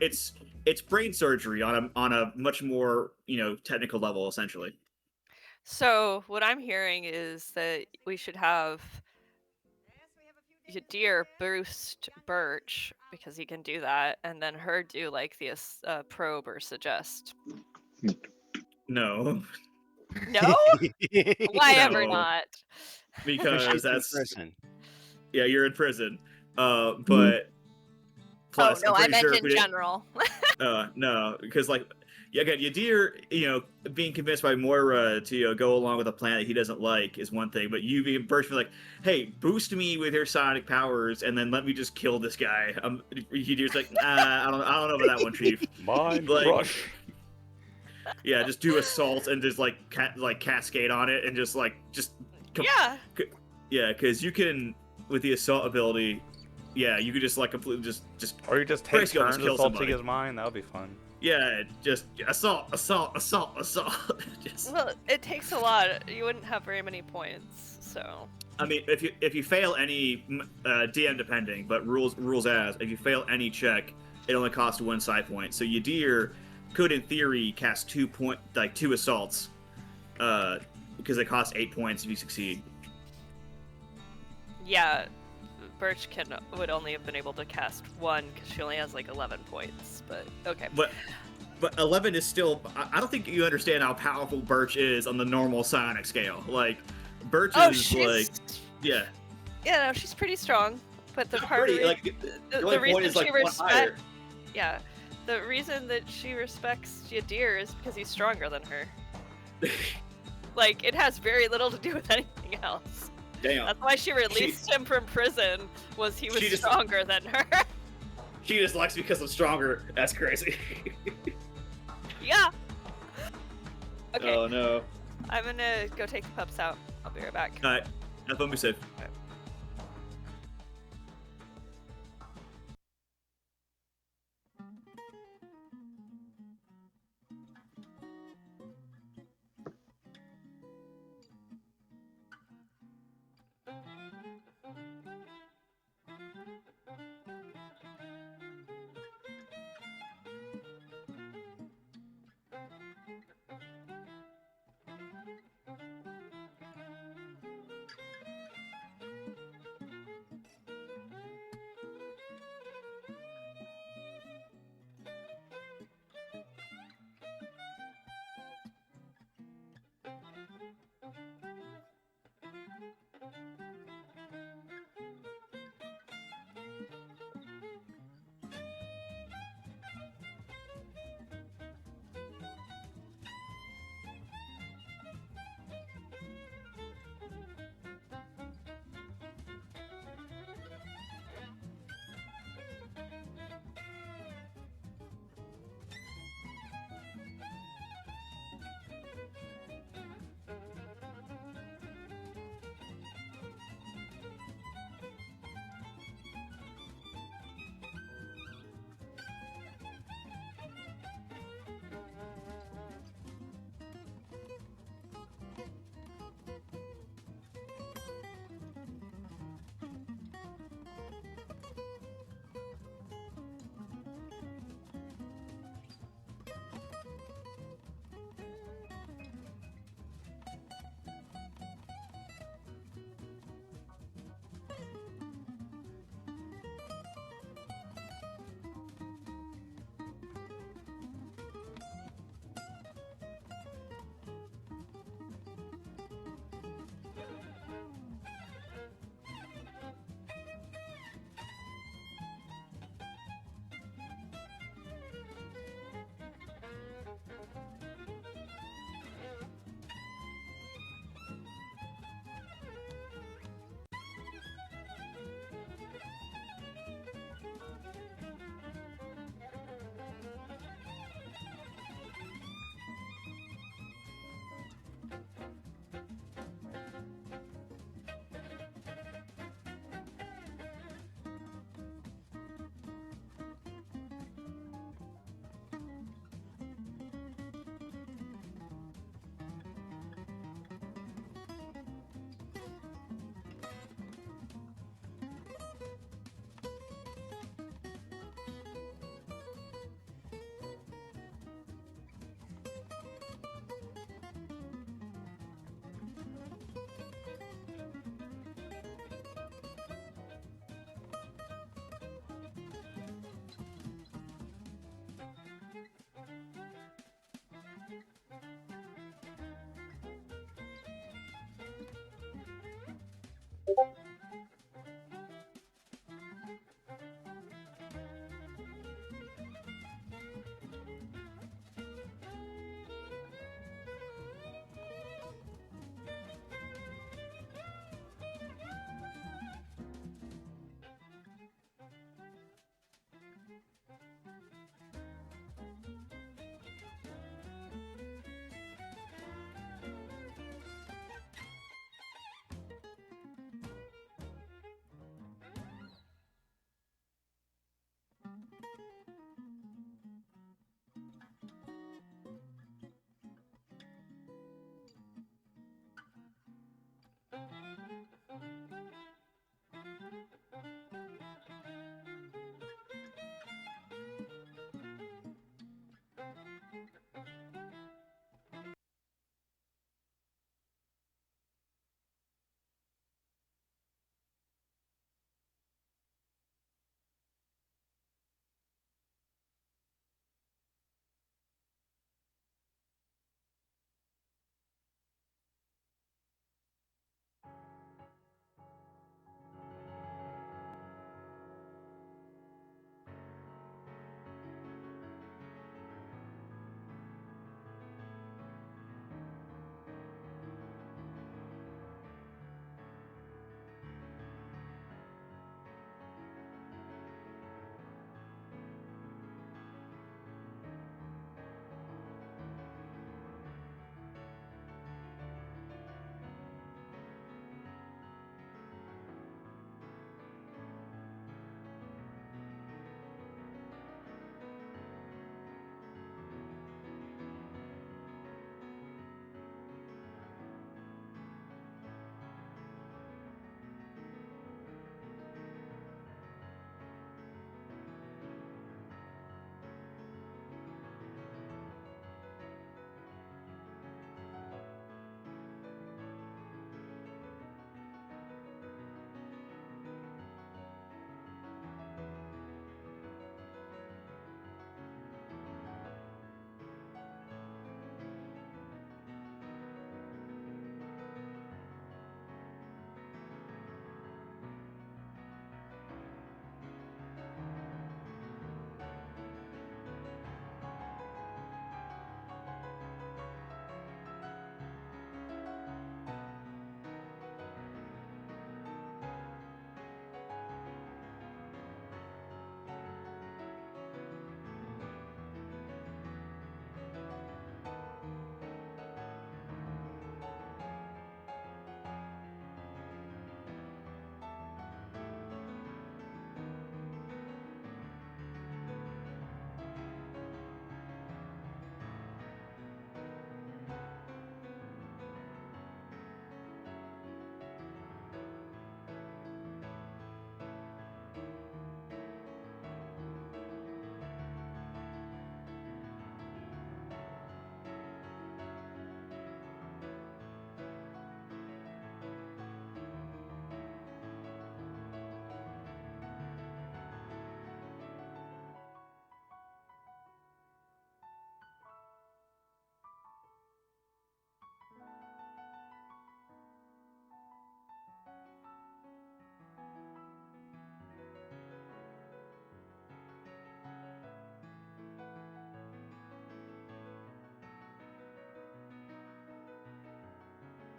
it's brain surgery on a much more technical level essentially. So what I'm hearing is that we should have Yadir boost Birch because he can do that, and then her do like the probe or suggest. No, No, why ever No. not? because She's in that's prison. yeah, you're in prison. But plus, oh no, I'm I pretty meant sure if in we didn't- general. No, because again, Yadir, being convinced by Moira to go along with a plan that he doesn't like is one thing, but you being Birch be like, hey, boost me with your sonic powers and then let me just kill this guy. Yadir's like, I don't know about that one, Chief. Mind Like- crush. Yeah, just do assault and just cascade on it and just Yeah, yeah, because you can with the assault ability. Yeah, you could just completely just Or you just take Basically, almost turns kill assaulting somebody. his mind. That would be fun. yeah, just assault. Just, well, it takes a lot. You wouldn't have very many points, so. I mean, if you fail any DM depending, but rules as if you fail any check, it only costs 1 psi point. So Yadir could, in theory, cast 2 assaults, because it costs 8 points if you succeed. Yeah, Birch would only have been able to cast 1 because she only has like 11 points. But okay. But 11 is still. I don't think you understand how powerful Birch is on the normal psionic scale. Like Birch Oh, is she's yeah. yeah, no, she's pretty strong. But the part Pretty, the only point reason is, like, she one respects the reason that she respects Yadir is because he's stronger than her. Like it has very little to do with anything else. Damn. That's why she released him from prison. Was he was She just- stronger than her? She just likes me because I'm stronger. That's crazy. Yeah. Okay, Oh no. I'm gonna go take the pups out. I'll be right back. Alright. Have fun, be safe.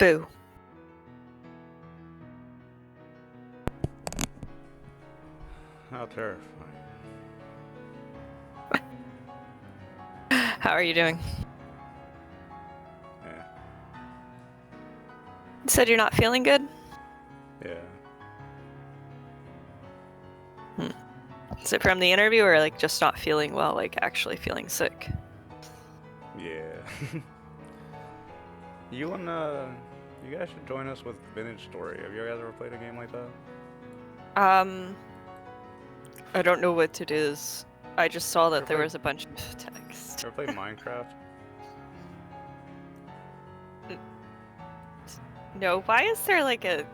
Boo. How terrifying. How are you doing? Yeah. You said you're not feeling good? Yeah. Is it from the interview or like just not feeling well, like actually feeling sick? Yeah. You guys should join us with Vintage Story. Have you guys ever played a game like that? I don't know what it is. I just saw that Ever there played- was a bunch of text. Ever played Minecraft? No, why is there like a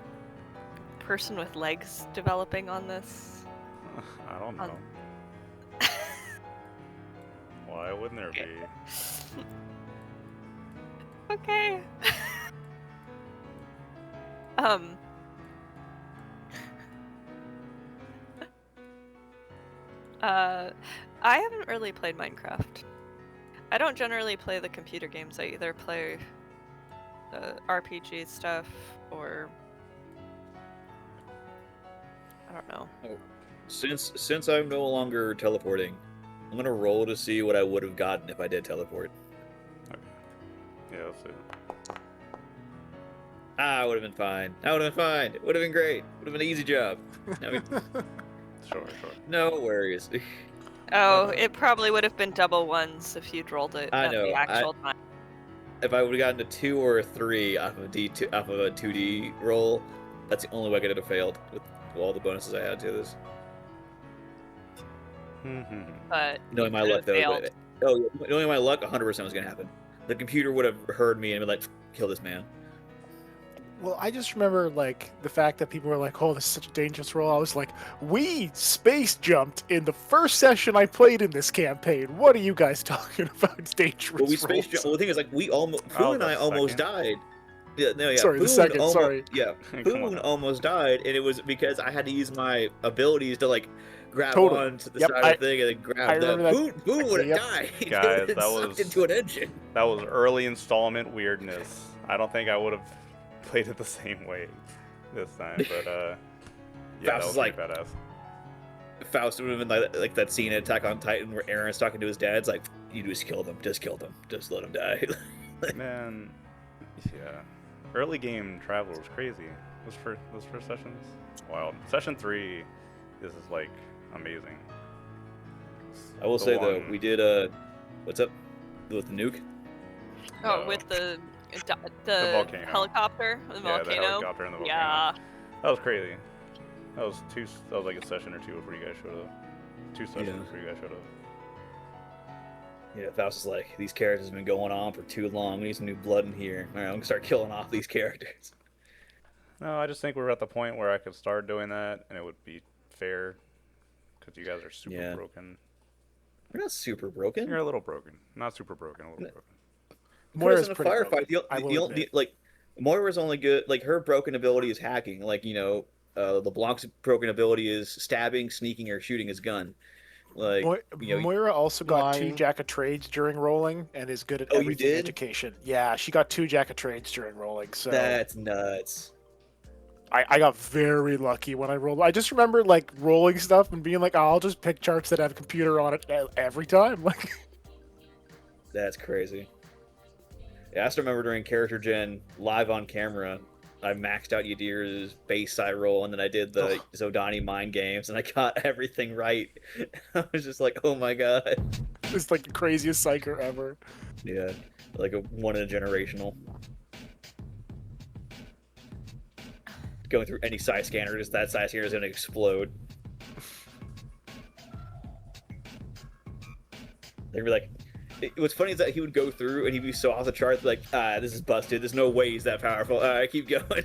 person with legs developing on this? I don't know. Why wouldn't there be? Okay. I haven't really played Minecraft. I don't generally play the computer games. I either play the RPG stuff or I don't know. Since I'm no longer teleporting, I'm gonna roll to see what I would have gotten if I did teleport. Okay. Yeah, let's see. I would have been fine. I would have been fine. It would have been great. Would have been an easy job. I mean, Sure. no worries. Oh, it probably would have been double ones if you'd rolled it I at know, the actual time. If I would have gotten a 2 or a 3 off of a a 2D roll, that's the only way I could have failed with all the bonuses I had to this. But Knowing my could luck, have though. failed. Knowing my luck, 100% was gonna happen. The computer would have heard me and been like, "Kill this man." Well, I just remember like the fact that people were like, "Oh, this is such a dangerous role." I was like, "We space jumped in the first session I played in this campaign. What are you guys talking about? It's dangerous." Well, we space roles." jumped. Well, the thing is, like, we almost, Oh, Poon and the I almost second. died. Yeah, no, yeah. Sorry, the Poon second, almost, sorry. Yeah, Come Poon on. almost died, and it was because I had to use my abilities to like grab Totally. onto the Yep, side of the thing and then grab I them. remember that. Poon would have Yep. died. He Guys, would've been that sucked was- into an engine. That was early installment weirdness. I don't think I would have played it the same way this time, but yeah, that Faust was is like like- badass. Faust would have been like that scene in Attack on Titan where Aaron's talking to his dad. It's like, you just kill them, just let him die. Man, yeah. Early game travel was crazy. Those first sessions, wild. Session 3, this is like amazing. I will The say though, one- we did what's up with the nuke? Oh, No. with the volcano. helicopter, the Yeah, the volcano. helicopter and the volcano. Yeah. That was crazy. That was like a session or two before you guys showed up. 2 sessions Yeah. before you guys showed up. Yeah, Faust is like, these characters have been going on for too long. We need some new blood in here. All right, I'm gonna start killing off these characters. No, I just think we're at the point where I could start doing that and it would be fair. Because you guys are super Yeah. broken. We're not super broken. You're a little broken. Not super broken, a little broken. Moira's in a pretty firefight. broken, I will admit. Like Moira's only good. Like her broken ability is hacking. Like LeBlanc's broken ability is stabbing, sneaking, or shooting his gun. Like Moira also got 2 lying. Jack of Trades during rolling and is good at Oh, you everything did? education. Yeah, she got 2 Jack of Trades during rolling, so that's nuts. I got very lucky when I rolled. I just remember like rolling stuff and being like, oh, I'll just pick charts that have computer on it every time. Like, That's crazy. Yeah, I still remember during character gen live on camera, I maxed out Yadir's base side roll, and then I did the Zodani mind games, and I got everything right. I was just like, oh my god. it's like the craziest psyker ever. Yeah, like a one in a generational. Going through any size scanner, just that size scanner is gonna explode. They'd be like, what's funny is that he would go through and he'd be so off the chart, like, this is busted. There's no way he's that powerful. All right, keep going.